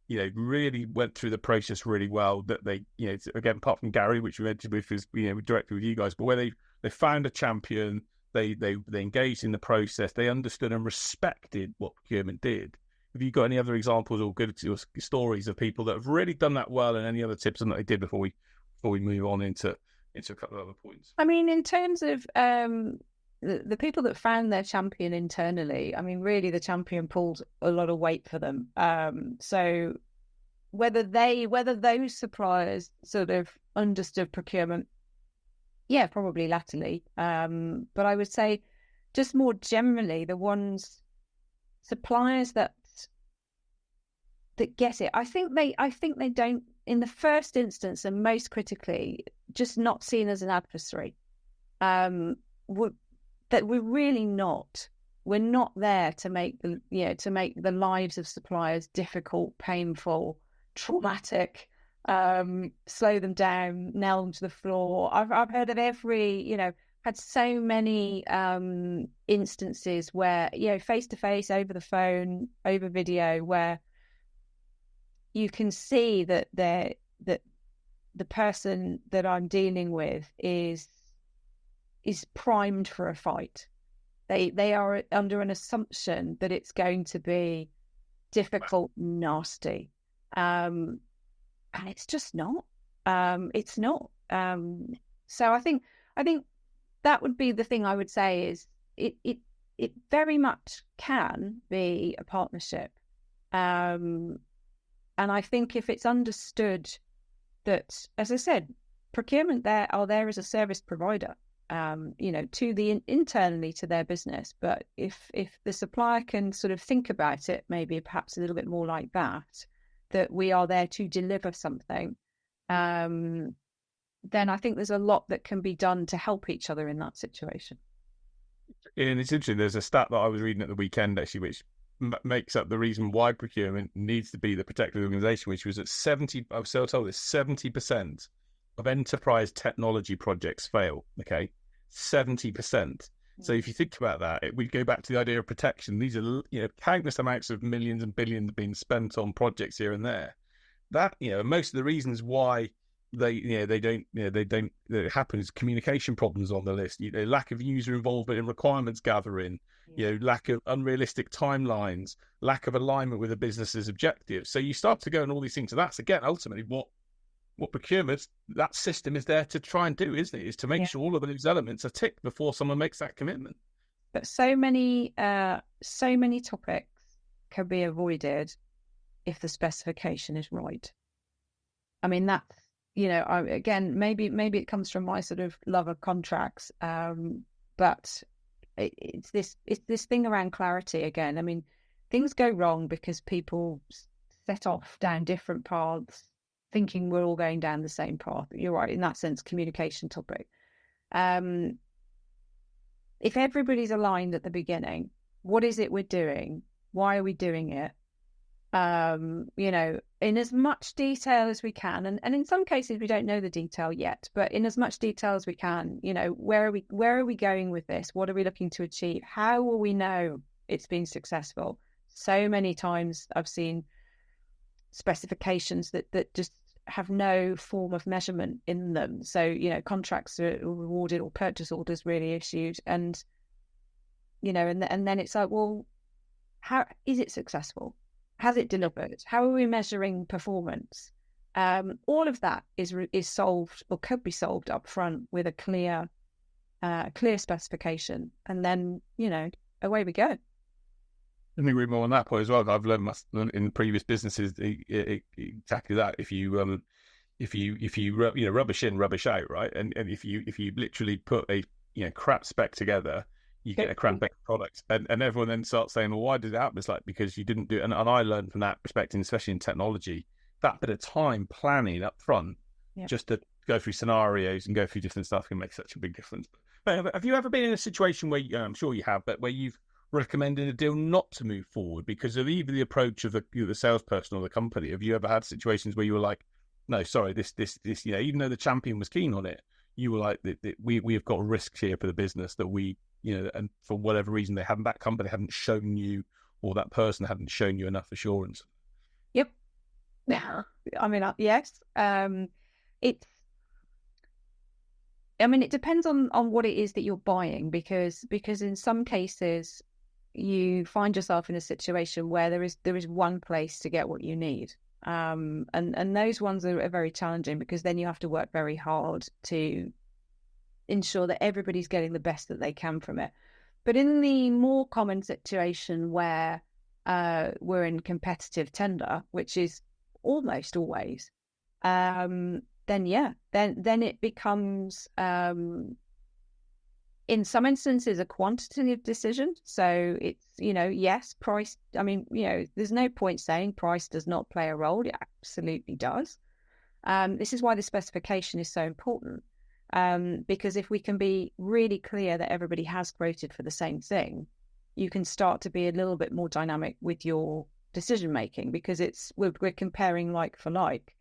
A: really went through the process really well, that they again, apart from Gary, which we mentioned with his directly with you guys, but where they found a champion, they engaged in the process, they understood and respected what procurement did. Have you got any other examples or good stories of people that have really done that well, and any other tips on that they did before we move on into a couple of other points?
B: I mean, in terms of the people that found their champion internally, I mean, really the champion pulled a lot of weight for them. So whether those suppliers sort of understood procurement, probably latterly. But I would say just more generally, suppliers that get it. I think they don't, in the first instance, and most critically, just not seen as an adversary. That we're really not. We're not there to make the lives of suppliers difficult, painful, traumatic, slow them down, nail them to the floor. I've heard of had so many instances where face to face, over the phone, over video, where you can see that the person that I'm dealing with is primed for a fight. They are under an assumption that it's going to be difficult, nasty, and it's just not. It's not. So I think that would be the thing I would say is it very much can be a partnership, and I think if it's understood that, as I said, procurement are there as a service provider, to the internally to their business. But if the supplier can sort of think about it, maybe perhaps a little bit more like that we are there to deliver something, then I think there's a lot that can be done to help each other in that situation.
A: And it's interesting. There's a stat that I was reading at the weekend actually, which makes up the reason why procurement needs to be the protected organisation, which was that 70. I was so told this 70% of enterprise technology projects fail. Okay, 70%. So if you think about that, we go back to the idea of protection. These are countless amounts of millions and billions being spent on projects here and there. That most of the reasons why it happens, communication problems on the list, lack of user involvement in requirements gathering, lack of unrealistic timelines, lack of alignment with a business's objectives. So you start to go and all these things. So that's again ultimately what procurement, that system is there to try and do, isn't it? Is to make sure all of those elements are ticked before someone makes that commitment.
B: But so many topics can be avoided if the specification is right. I mean, that's, again, maybe it comes from my sort of love of contracts, but it's this thing around clarity again. I mean, things go wrong because people set off down different paths, thinking we're all going down the same path. You're right, in that sense, communication topic. If everybody's aligned at the beginning, what is it we're doing? Why are we doing it? In as much detail as we can, and in some cases we don't know the detail yet, but in as much detail as we can, where are we going with this? What are we looking to achieve? How will we know it's been successful? So many times I've seen specifications that just have no form of measurement in them. So, contracts are awarded or purchase orders really issued, and and then it's like, well, how is it successful? Has it delivered? How are we measuring performance? All of that is solved or could be solved up front with a clear specification, and then away we go.
A: I think we're more on that point as well. I've learned in previous businesses exactly that. If you rubbish in, rubbish out, right? And if you literally put a crap spec together, you get a crap product, and everyone then starts saying, well, why did it happen? It's like, because you didn't do it. And I learned from that perspective, especially in technology, that bit of time planning up front, just to go through scenarios and go through different stuff can make such a big difference. But have you ever been in a situation where, I'm sure you have, but where you've recommended a deal not to move forward because of either the approach of the salesperson or the company? Have you ever had situations where you were like, no, sorry, this even though the champion was keen on it, you were like, we have got risks here for the business that we, and for whatever reason that company hadn't shown you, or that person hadn't shown you enough assurance?
B: Yep. I mean, yes. It depends on what it is that you're buying, because in some cases you find yourself in a situation where there is one place to get what you need. And those ones are very challenging, because then you have to work very hard to ensure that everybody's getting the best that they can from it. But in the more common situation where we're in competitive tender, which is almost always, then it becomes in some instances a quantitative decision. So it's yes, price. I mean, there's no point saying price does not play a role. It absolutely does. This is why the specification is so important. Because if we can be really clear that everybody has quoted for the same thing, you can start to be a little bit more dynamic with your decision making, because we're comparing like for like.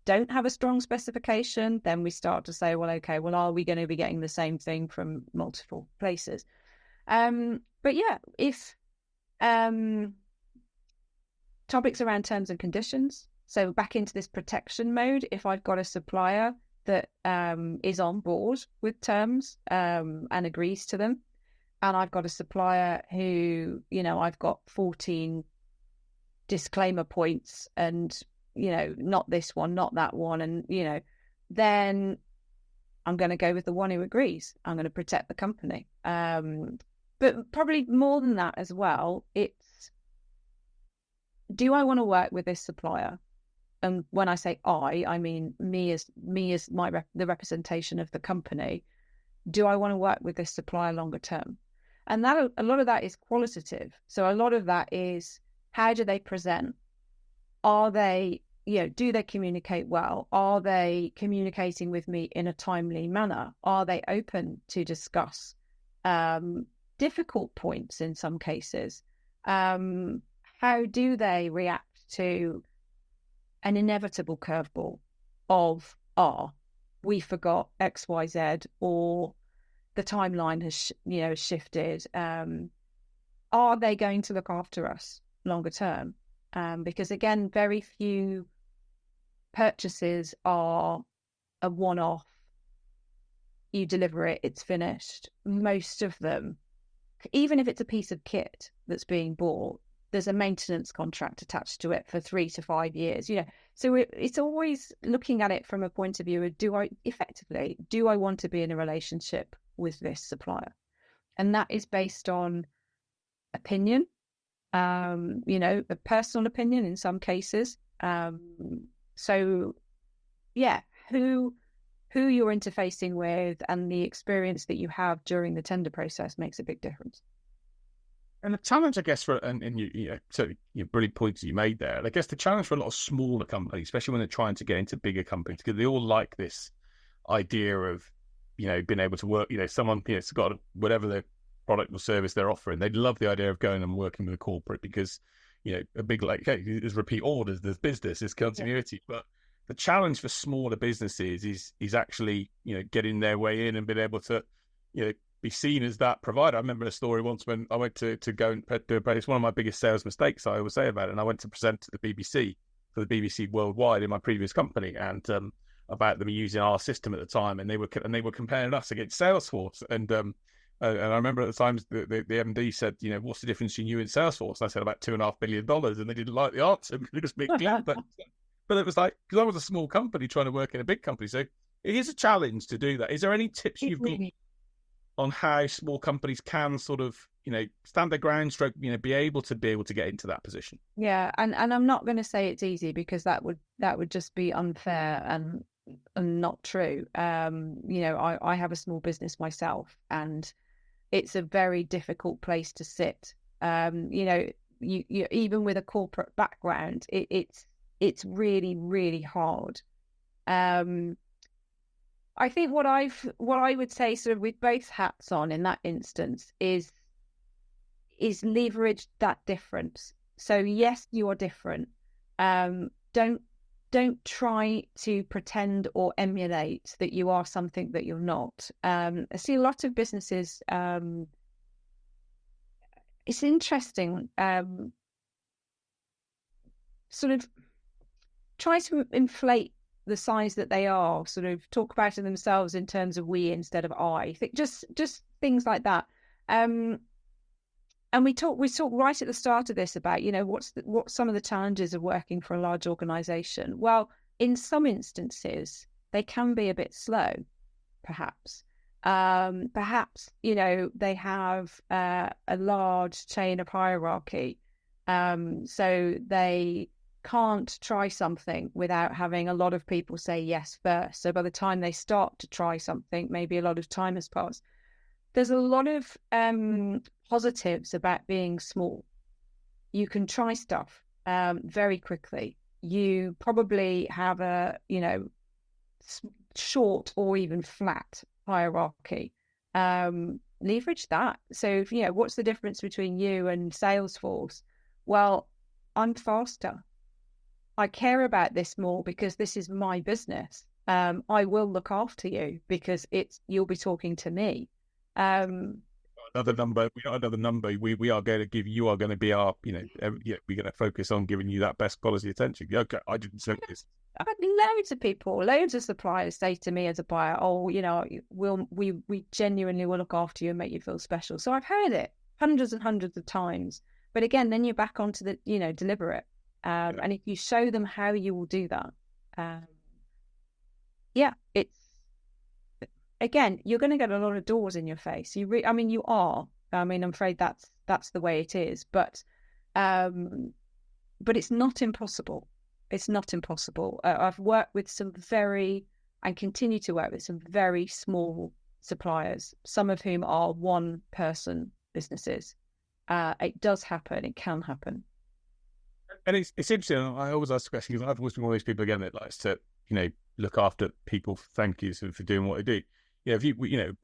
B: Don't have a strong specification, then we start to say, well, okay, well, are we going to be getting the same thing from multiple places? But yeah, if topics around terms and conditions, So back into this protection mode, if I've got a supplier that is on board with terms and agrees to them, and I've got a supplier who, I've got 14 disclaimer points and, not this one, not that one. And, then I'm going to go with the one who agrees. I'm going to protect the company. But probably more than that as well, it's, do I want to work with this supplier? And when I say I mean me as the representation of the company. Do I want to work with this supplier longer term? And that a lot of that is qualitative. So a lot of that is, how do they present? Are they, do they communicate well? Are they communicating with me in a timely manner? Are they open to discuss difficult points in some cases? How do they react to an inevitable curveball of, we forgot X, Y, Z, or the timeline has, shifted. Are they going to look after us longer term? Because again, very few purchases are a one-off. You deliver it, it's finished. Most of them, even if it's a piece of kit that's being bought, there's a maintenance contract attached to it for 3 to 5 years, So it's always looking at it from a point of view of, do I want to be in a relationship with this supplier? And that is based on opinion, a personal opinion in some cases. So yeah, who you're interfacing with and the experience that you have during the tender process makes a big difference.
A: And the challenge, I guess, brilliant points that you made there. And I guess the challenge for a lot of smaller companies, especially when they're trying to get into bigger companies, because they all like this idea of, being able to work, someone, has got whatever the product or service they're offering. They'd love the idea of going and working with a corporate because, a big, there's repeat orders, there's business, there's continuity. Yeah. But the challenge for smaller businesses is actually, getting their way in and being able to, be seen as that provider. I remember a story once when I went to go and do a, it's one of my biggest sales mistakes I always say about it. And I went to present to the BBC for the BBC worldwide in my previous company, and about them using our system at the time, and they were comparing us against Salesforce. And I remember at the time the MD said, what's the difference between you and Salesforce? And I said about $2.5 billion, and they didn't like the answer. It was a big clear, but it was like, because I was a small company trying to work in a big company, so it is a challenge to do that. Is there any tips you've got on how small companies can sort of, stand their ground, stroke, be able to get into that position?
B: Yeah, and I'm not going to say it's easy, because that would just be unfair and not true. I have a small business myself, and it's a very difficult place to sit. You even with a corporate background, it's really, really hard. I think what I would say, sort of with both hats on in that instance, is leverage that difference. So yes, you are different. Don't try to pretend or emulate that you are something that you're not. I see a lot of businesses. It's interesting. Sort of try to inflate the size that they are, sort of talk about it themselves in terms of we instead of I. Think just things like that. And we talk right at the start of this about, what some of the challenges of working for a large organization. Well, in some instances, they can be a bit slow, perhaps. Perhaps, they have a large chain of hierarchy. So they can't try something without having a lot of people say yes first. So by the time they start to try something, maybe a lot of time has passed. There's a lot of positives about being small. You can try stuff very quickly. You probably have a, short or even flat hierarchy. Leverage that. So, what's the difference between you and Salesforce? Well, I'm faster. I care about this more because this is my business. I will look after you because you'll be talking to me.
A: another number. We're not another number. We are going to give you are going to be our, we're going to focus on giving you that best quality attention. Okay, I didn't say this.
B: I've had loads of people, loads of suppliers say to me as a buyer, "Oh, we genuinely will look after you and make you feel special." So I've heard it hundreds and hundreds of times. But again, then you're back onto the, deliver it. And if you show them how you will do that, it's, again, you're going to get a lot of doors in your face. You are. I'm afraid that's the way it is. But it's not impossible. It's not impossible. I've worked with and continue to work with some very small suppliers, some of whom are one-person businesses. It does happen. It can happen.
A: And it's interesting. I always ask the question because I've always been one of those people again that likes to, look after people. Thank you for doing what they do. If you can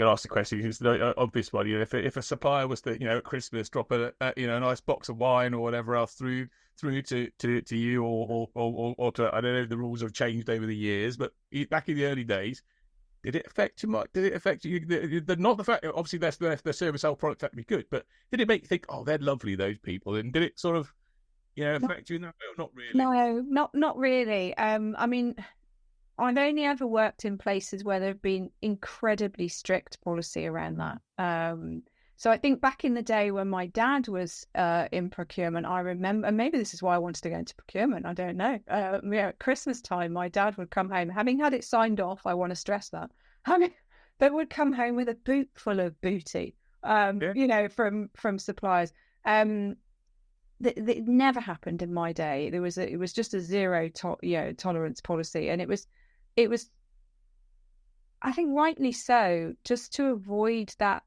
A: ask the question, it's the obvious one. If a supplier was to, at Christmas drop a nice box of wine or whatever else through to you or to, I don't know, the rules have changed over the years, but back in the early days, did it affect you much? Did it affect you? Not the fact, obviously, their service, whole product had to be good, but did it make you think, oh, they're lovely, those people? And did it sort of, affect you in that way, or not really?
B: No, not really. I've only ever worked in places where there have been incredibly strict policy around that. So I think back in the day when my dad was in procurement, I remember, and maybe this is why I wanted to go into procurement, I don't know. At Christmas time, my dad would come home, having had it signed off, I want to stress that, they would come home with a boot full of booty, from suppliers. It never happened in my day. It was just a zero tolerance policy, and it was, I think rightly so, just to avoid that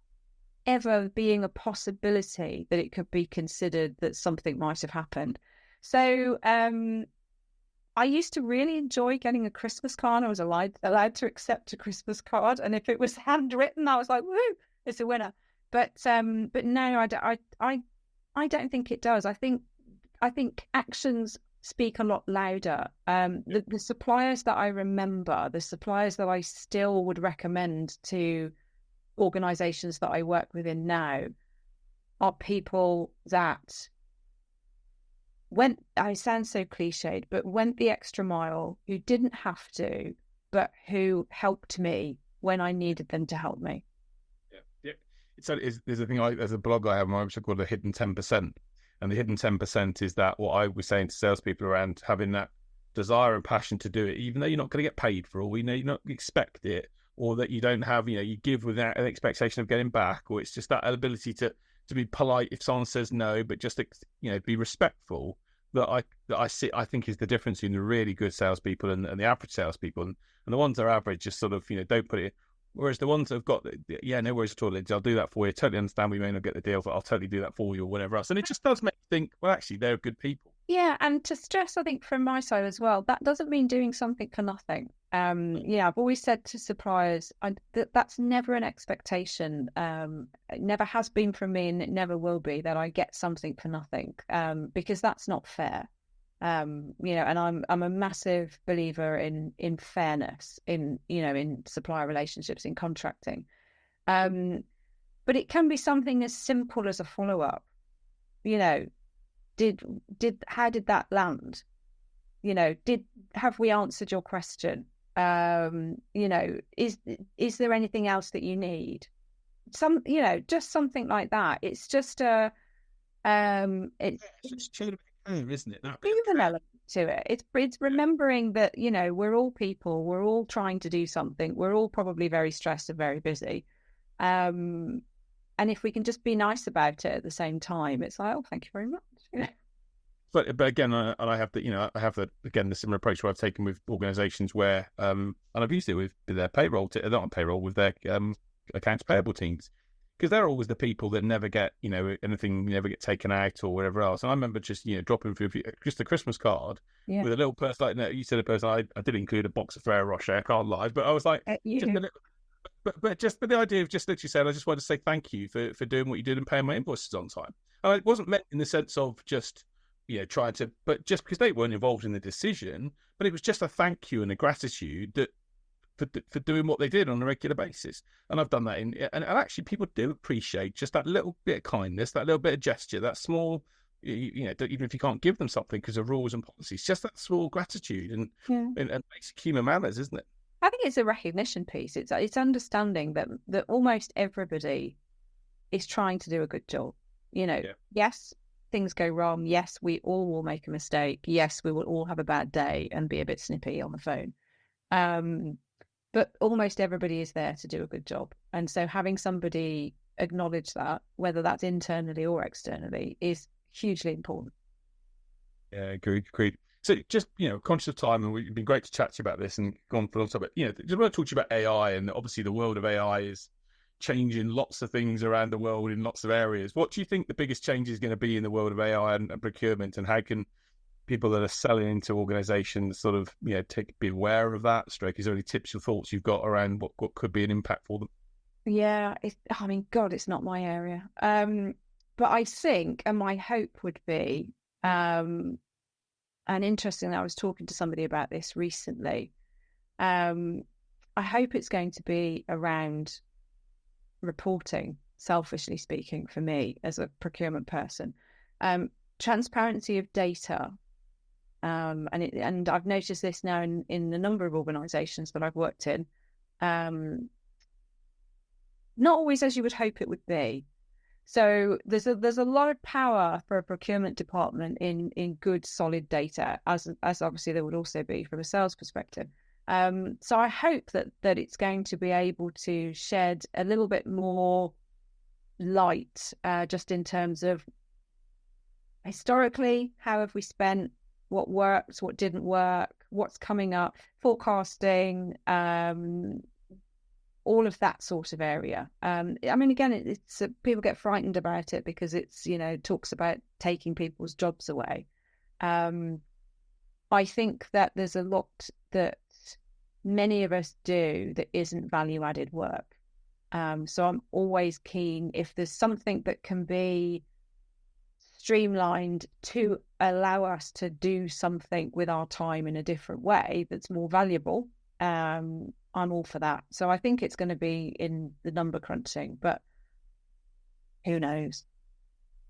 B: ever being a possibility that it could be considered that something might have happened. So I used to really enjoy getting a Christmas card. I was allowed to accept a Christmas card, and if it was handwritten, I was like, woo, it's a winner. But no, I don't think it does. I think actions speak a lot louder. The suppliers that I remember, the suppliers that I still would recommend to organisations that I work within now, are people that I sound so cliched, but went the extra mile, who didn't have to, but who helped me when I needed them to help me.
A: Yeah. There's a blog I have, which I call the hidden 10%. And the hidden 10% is that what I was saying to salespeople around having that desire and passion to do it, even though you're not going to get paid for all, you not expect it, or that you don't have, you give without an expectation of getting back, or it's just that ability to be polite if someone says no, but just, be respectful, that I think is the difference between the really good salespeople and the average salespeople. And the ones that are average just sort of, don't put it. Whereas the ones that have got, no worries at all, Lindsey, I'll do that for you. Totally understand we may not get the deal, but I'll totally do that for you or whatever else. And it just does make you think, well, actually, they're good people.
B: Yeah, and to stress, I think from my side as well, that doesn't mean doing something for nothing. I've always said to suppliers, that's never an expectation. It never has been from me, and it never will be, that I get something for nothing, because that's not fair. And I'm a massive believer in fairness in supplier relationships, in contracting. But it can be something as simple as a follow-up. How did that land? Have we answered your question? Is there anything else that you need? Just something like that. It's just
A: it's isn't it?
B: Human element to it. It's remembering that, we're all people, we're all trying to do something, we're all probably very stressed and very busy. And if we can just be nice about it at the same time, it's like, oh, thank you very much.
A: But again, I have the similar approach where I've taken with organisations where, and I've used it with their payroll, not payroll, with their accounts payable teams, because they're always the people that never get, anything never get taken out or whatever else. And I remember just, dropping through just a Christmas card with a little person like that. You said a person, I did include a box of Ferrero Rocher, I can't lie, but I was like, but the idea of just literally saying, I just wanted to say thank you for doing what you did and paying my invoices on time. And it wasn't meant in the sense of just, trying to, but just because they weren't involved in the decision, but it was just a thank you and a gratitude that for doing what they did on a regular basis. And I've done that and actually people do appreciate just that little bit of kindness, that little bit of gesture, that small, even if you can't give them something because of rules and policies, just that small gratitude and basic human manners, isn't it?
B: I think it's a recognition piece. It's understanding that almost everybody is trying to do a good job. Yes, things go wrong. Yes, we all will make a mistake. Yes, we will all have a bad day and be a bit snippy on the phone. But almost everybody is there to do a good job. And so having somebody acknowledge that, whether that's internally or externally, is hugely important.
A: Yeah, agreed. So just, conscious of time, and it's been great to chat to you about this and gone for a long time, but, just want to talk to you about AI, and obviously the world of AI is changing lots of things around the world in lots of areas. What do you think the biggest change is going to be in the world of AI and procurement, and how can people that are selling into organizations sort of, be aware of that? Is there any tips or thoughts you've got around what could be an impact for them?
B: Yeah, God, it's not my area. But I think, and my hope would be, and interestingly, I was talking to somebody about this recently. I hope it's going to be around reporting, selfishly speaking, for me as a procurement person. Transparency of data. And I've noticed this now in a number of organisations that I've worked in. Not always as you would hope it would be. So there's a lot of power for a procurement department in good, solid data, as obviously there would also be from a sales perspective. So I hope that it's going to be able to shed a little bit more light, just in terms of historically, how have we spent, what worked, what didn't work, what's coming up, forecasting, all of that sort of area. Again, it's people get frightened about it because it's, talks about taking people's jobs away. I think that there's a lot that many of us do that isn't value-added work. So I'm always keen, if there's something that can be streamlined to allow us to do something with our time in a different way that's more valuable, I'm all for that. So I think it's going to be in the number crunching, but who knows?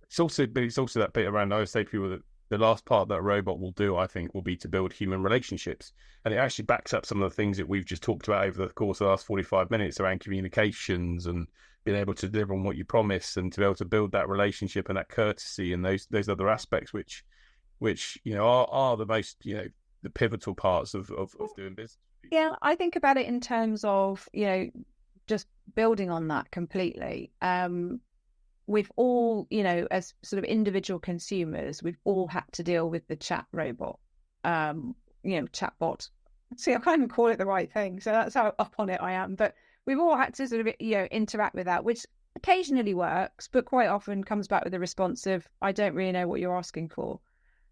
A: It's also that bit around, I always say to people that the last part that a robot will do, I think, will be to build human relationships. And it actually backs up some of the things that we've just talked about over the course of the last 45 minutes around communications and being able to deliver on what you promise and to be able to build that relationship and that courtesy and those other aspects which are the most, the pivotal parts of doing business.
B: Yeah, I think about it in terms of, just building on that completely. We've all, as sort of individual consumers, we've all had to deal with the chat robot, chatbot. See, I can't even call it the right thing. So that's how up on it I am. But we've all had to sort of, interact with that, which occasionally works, but quite often comes back with a response of, I don't really know what you're asking for.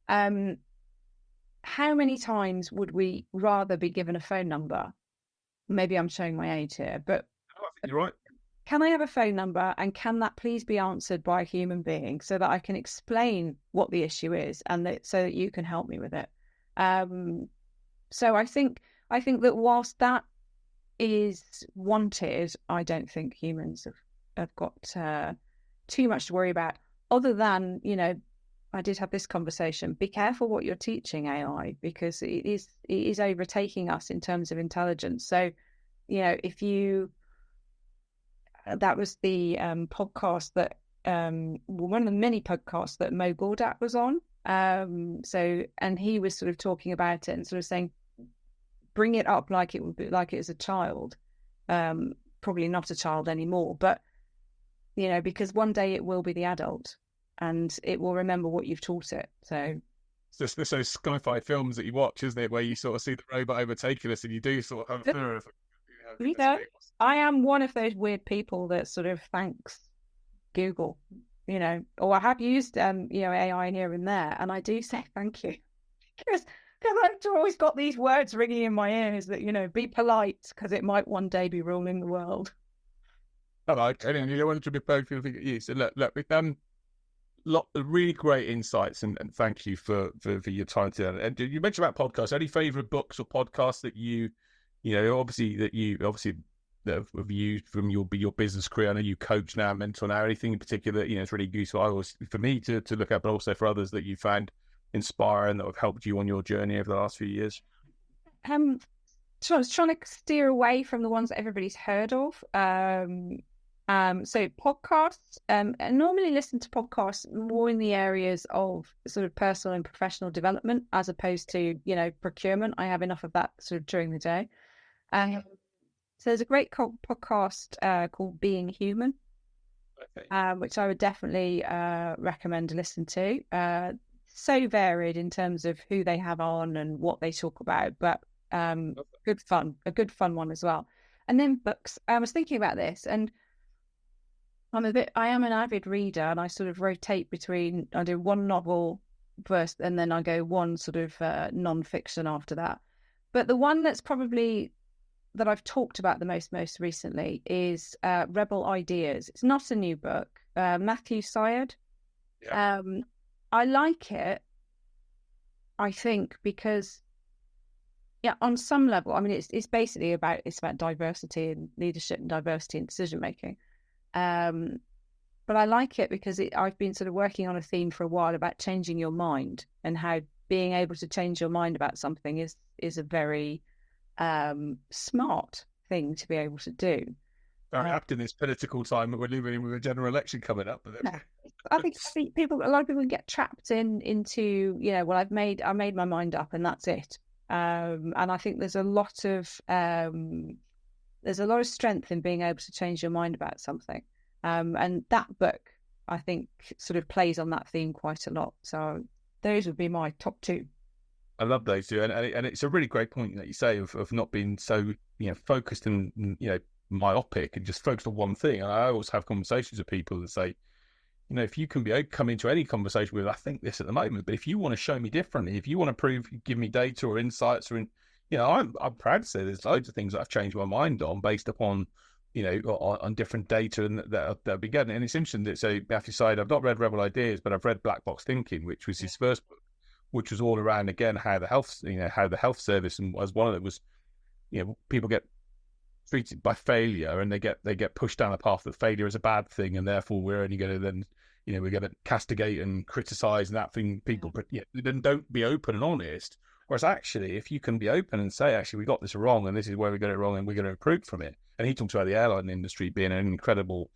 B: How many times would we rather be given a phone number? Maybe I'm showing my age here, but
A: I think you're right.
B: Can I have a phone number, and can that please be answered by a human being so that I can explain what the issue is and so that you can help me with it? So I think that whilst that is wanted, I don't think humans have got too much to worry about, other than, I did have this conversation. Be careful what you're teaching AI, because it is overtaking us in terms of intelligence. So, if you, that was the podcast that one of the many podcasts that Mo Gordat was on. And he was sort of talking about it and sort of saying, bring it up like it would be, like it is a child. Probably not a child anymore, but because one day it will be the adult. And it will remember what you've taught it. So
A: it's just those sci-fi films that you watch, isn't it, where you sort of see the robot overtaking us, and you do sort of have
B: I am one of those weird people that sort of thanks Google, or I have used AI here and there, and I do say thank you because I've always got these words ringing in my ears that be polite because it might one day be ruling the world.
A: All right, and you don't want to be perfect at you. So look, lot of really great insights, and thank you for your time today. And you mentioned about podcasts. Any favourite books or podcasts that you obviously that have used from your business career. I know you coach now, mentor now. Anything in particular, it's really useful. For me to look at, but also for others that you found inspiring that have helped you on your journey over the last few years.
B: So I was trying to steer away from the ones that everybody's heard of. So podcasts, I normally listen to podcasts more in the areas of sort of personal and professional development as opposed to, procurement. I have enough of that sort of during the day. So there's a great podcast called Being Human, which I would definitely recommend to listen to. So varied in terms of who they have on and what they talk about, but a good fun one as well. And then books. I was thinking about this, and I am an avid reader, and I sort of rotate between, I do one novel first, and then I go one sort of non-fiction after that. But the one that's probably that I've talked about the most recently is Rebel Ideas. It's not a new book. Matthew Syed. Yeah. I like it, I think, because on some level, I mean, it's basically about diversity and leadership and diversity and decision making. But I like it because I've been sort of working on a theme for a while about changing your mind, and how being able to change your mind about something is a very smart thing to be able to do.
A: Very apt in this political time that we're living in with a general election coming up.
B: I think a lot of people get trapped into, well, I made my mind up and that's it. And I think there's a lot of strength in being able to change your mind about something. And that book, I think, sort of plays on that theme quite a lot. So those would be my top two.
A: I love those two, and it's a really great point that you say of not being so focused and myopic and just focused on one thing. And I always have conversations with people that say, if you can come into any conversation with, I think this at the moment, but if you want to show me differently, if you want to give me data or insights, or I'm proud to say there's loads of things that I've changed my mind on based upon on different data and that I've been getting. And it's interesting that, so Matthew Syed, I've not read Rebel Ideas, but I've read Black Box Thinking, which was his first book, which was all around, again, how the health service, and was one of it was, people get treated by failure, and they get pushed down the path that failure is a bad thing, and therefore we're only going to then, we're going to castigate and criticize and that thing. People, then don't be open and honest. Whereas actually, if you can be open and say, actually, we got this wrong, and this is where we got it wrong, and we're going to improve from it. And he talks about the airline industry being an incredible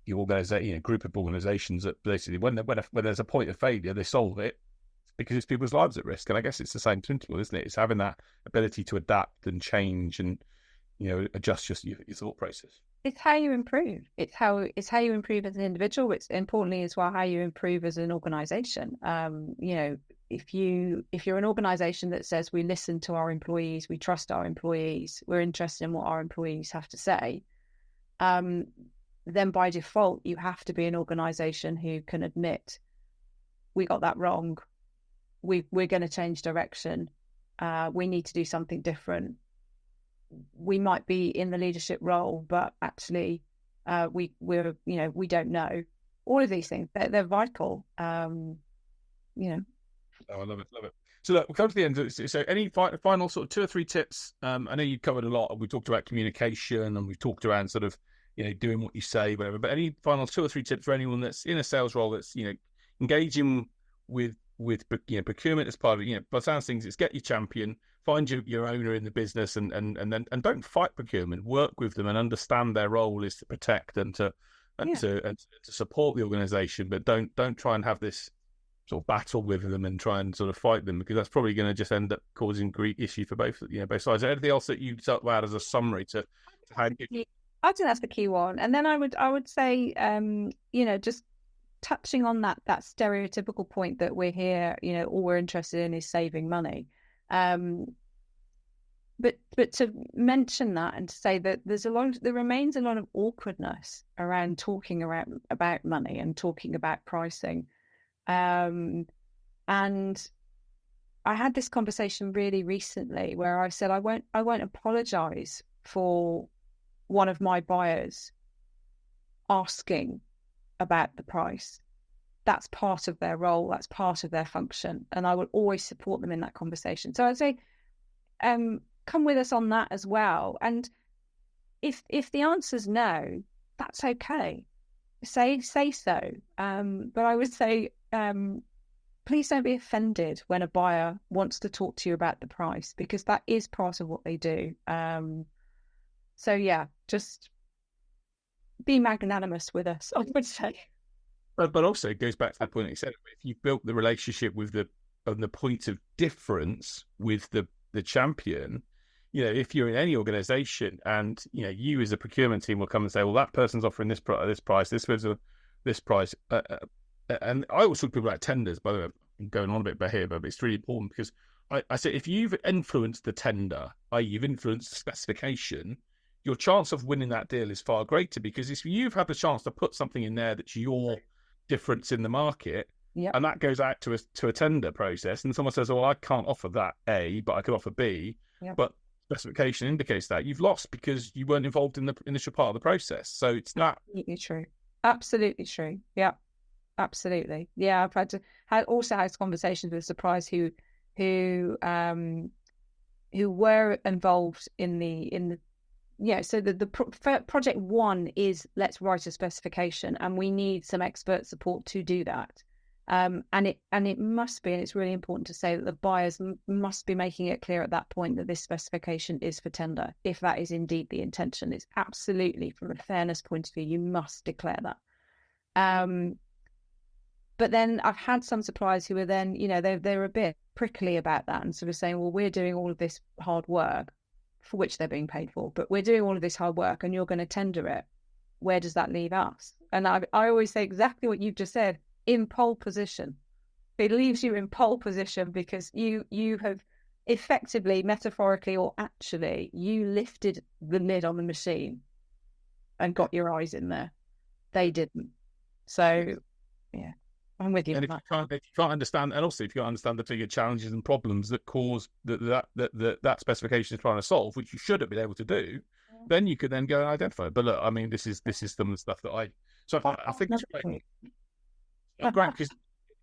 A: group of organizations that basically, when there's a point of failure, they solve it because it's people's lives at risk. And I guess it's the same principle, isn't it? It's having that ability to adapt and change and adjust just your thought process.
B: It's how you improve. It's how you improve as an individual. It's importantly as well how you improve as an organization. If you're an organization that says we listen to our employees, we trust our employees, we're interested in what our employees have to say, then by default you have to be an organization who can admit we got that wrong. We're going to change direction. We need to do something different. We might be in the leadership role, but actually, we don't know. All of these things, they're vital.
A: Oh, I love it. So look, we'll come to the end. So any final sort of 2 or 3 tips? I know you covered a lot. We talked about communication, and we've talked around sort of doing what you say, whatever. But any final 2 or 3 tips for anyone that's in a sales role that's engaging with procurement as part of by the sounds of things, it's get your champion, find your owner in the business, and don't fight procurement. Work with them and understand their role is to protect and to support the organisation, but don't try and have this sort of battle with them and try and sort of fight them, because that's probably going to just end up causing great issue for both sides. Anything else that you talk about as a summary to how you...
B: I think that's the key one. And then I would say just touching on that stereotypical point that we're here, all we're interested in is saving money. But to mention that and to say that there remains a lot of awkwardness around talking about money and talking about pricing. And I had this conversation really recently where I said I won't apologize for one of my buyers asking about the price. That's part of their role. That's part of their function. And I will always support them in that conversation. So I'd say, come with us on that as well. And if the answer's no, that's okay. Say so. But I would say, please don't be offended when a buyer wants to talk to you about the price, because that is part of what they do. So yeah, just be magnanimous with us, I would say.
A: But also it goes back to the point that you said, if you've built the relationship with the point of difference with the champion, if you're in any organization and, you as a procurement team will come and say, well, that person's offering this price, this was this price. And I always talk to people about tenders, by the way, I'm going on a bit here, but it's really important because I say, if you've influenced the tender, i.e. you've influenced the specification, your chance of winning that deal is far greater, because if you've had the chance to put something in there that's your difference in the market, and that goes out to a tender process, and someone says, well, I can't offer that A, but I can offer B, but specification indicates that, you've lost because you weren't involved in the initial part of the process. So it's not
B: absolutely true. Yeah, absolutely. Yeah, I've also had conversations with suppliers who were involved in the so the project one is, let's write a specification, and we need some expert support to do that. And it must be, and it's really important to say that the buyers must be making it clear at that point that this specification is for tender. If that is indeed the intention, it's absolutely, from a fairness point of view, you must declare that. But then I've had some suppliers who are then, they're a bit prickly about that and sort of saying, well, we're doing all of this hard work for which they're being paid for, but we're doing all of this hard work and you're going to tender it. Where does that leave us? And I always say exactly what you've just said, in pole position. It leaves you in pole position because you have effectively, metaphorically or actually, you lifted the lid on the machine and got your eyes in there. They didn't. So yeah, I'm with you.
A: And if you can't understand, and also if you can't understand the bigger challenges and problems that cause that specification is trying to solve, which you should have been able to do, then you could then go and identify it. But look, I mean, this is some of the stuff that I think it's great. Great, because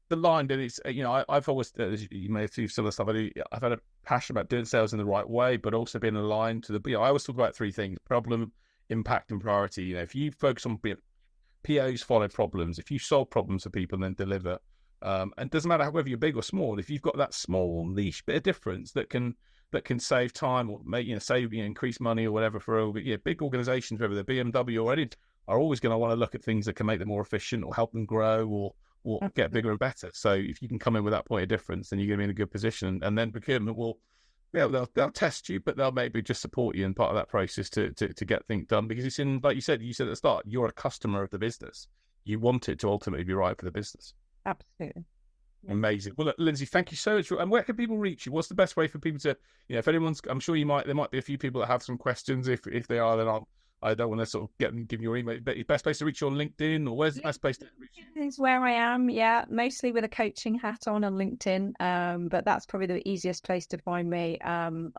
A: the line that it's, I've always, you may have seen some of the stuff I do, I've had a passion about doing sales in the right way, but also being aligned to I always talk about three things: problem, impact, and priority. If you focus on POs, follow problems. If you solve problems for people, then deliver. And it doesn't matter whether you're big or small. If you've got that small niche bit of difference that can save time or make increase money or whatever for big organizations, whether they're BMW or any, are always going to want to look at things that can make them more efficient or help them grow or get bigger and better. So if you can come in with that point of difference, then you're going to be in a good position. And then procurement will, they'll test you, but they'll maybe just support you in part of that process to get things done, because it's in, like you said at the start, you're a customer of the business. You want it to ultimately be right for the business.
B: Absolutely. Yeah.
A: Amazing. Well, look, Lindsey, thank you so much. And where can people reach you? What's the best way for people to, if anyone's, I'm sure there might be a few people that have some questions. If they are, then I don't want to sort of give you your email. But best place to reach you on LinkedIn, or where's the best place to reach you?
B: LinkedIn is where I am, mostly with a coaching hat on LinkedIn. But that's probably the easiest place to find me.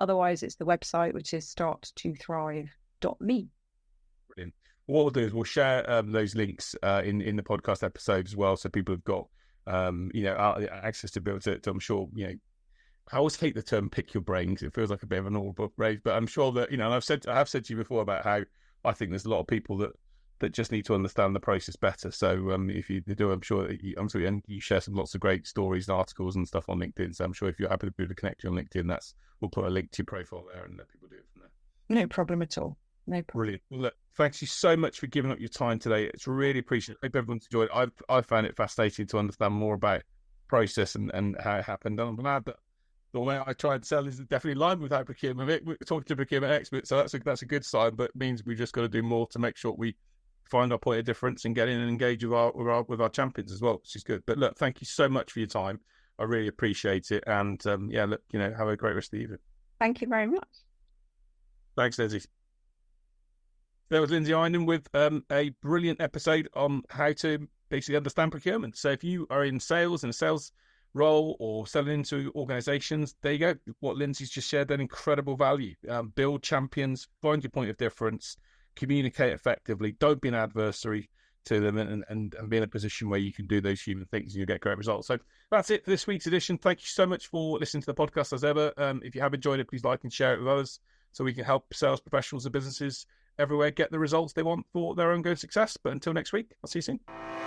B: Otherwise, it's the website, which is starttothrive.me.
A: Brilliant. What we'll do is we'll share those links in the podcast episode as well, so people have got access to be able to. I'm sure I always hate the term "pick your brain" because it feels like a bit of an audible phrase, but I'm sure that I have said to you before about how I think there's a lot of people that just need to understand the process better. So if you do, I'm sure and you share lots of great stories and articles and stuff on LinkedIn. So I'm sure if you're happy to be able to connect you on LinkedIn, we'll put a link to your profile there and let people do it from there.
B: No problem at all. No problem.
A: Brilliant. Well, look, thanks you so much for giving up your time today. It's really appreciated. I hope everyone's enjoyed it. I found it fascinating to understand more about process and how it happened. And I'm glad that the way I try and sell is definitely in line with how procurement. We're talking to procurement experts, so that's a good sign. But it means we just got to do more to make sure we find our point of difference and get in and engage with our champions as well, which is good. But look, thank you so much for your time. I really appreciate it. And have a great rest of the evening.
B: Thank you very much.
A: Thanks, Lindsey. There was Lindsey Eynon with a brilliant episode on how to basically understand procurement. So if you are in sales and a sales role or selling into organizations, there you go. What Lindsey's just shared, that incredible value. Build champions, find your point of difference, communicate effectively, don't be an adversary, to them and be in a position where you can do those human things and you get great results. So that's it for this week's edition. Thank you so much for listening to the podcast as ever. If you have enjoyed it, please like and share it with others so we can help sales professionals and businesses everywhere get the results they want for their own good success. But until next week, I'll see you soon.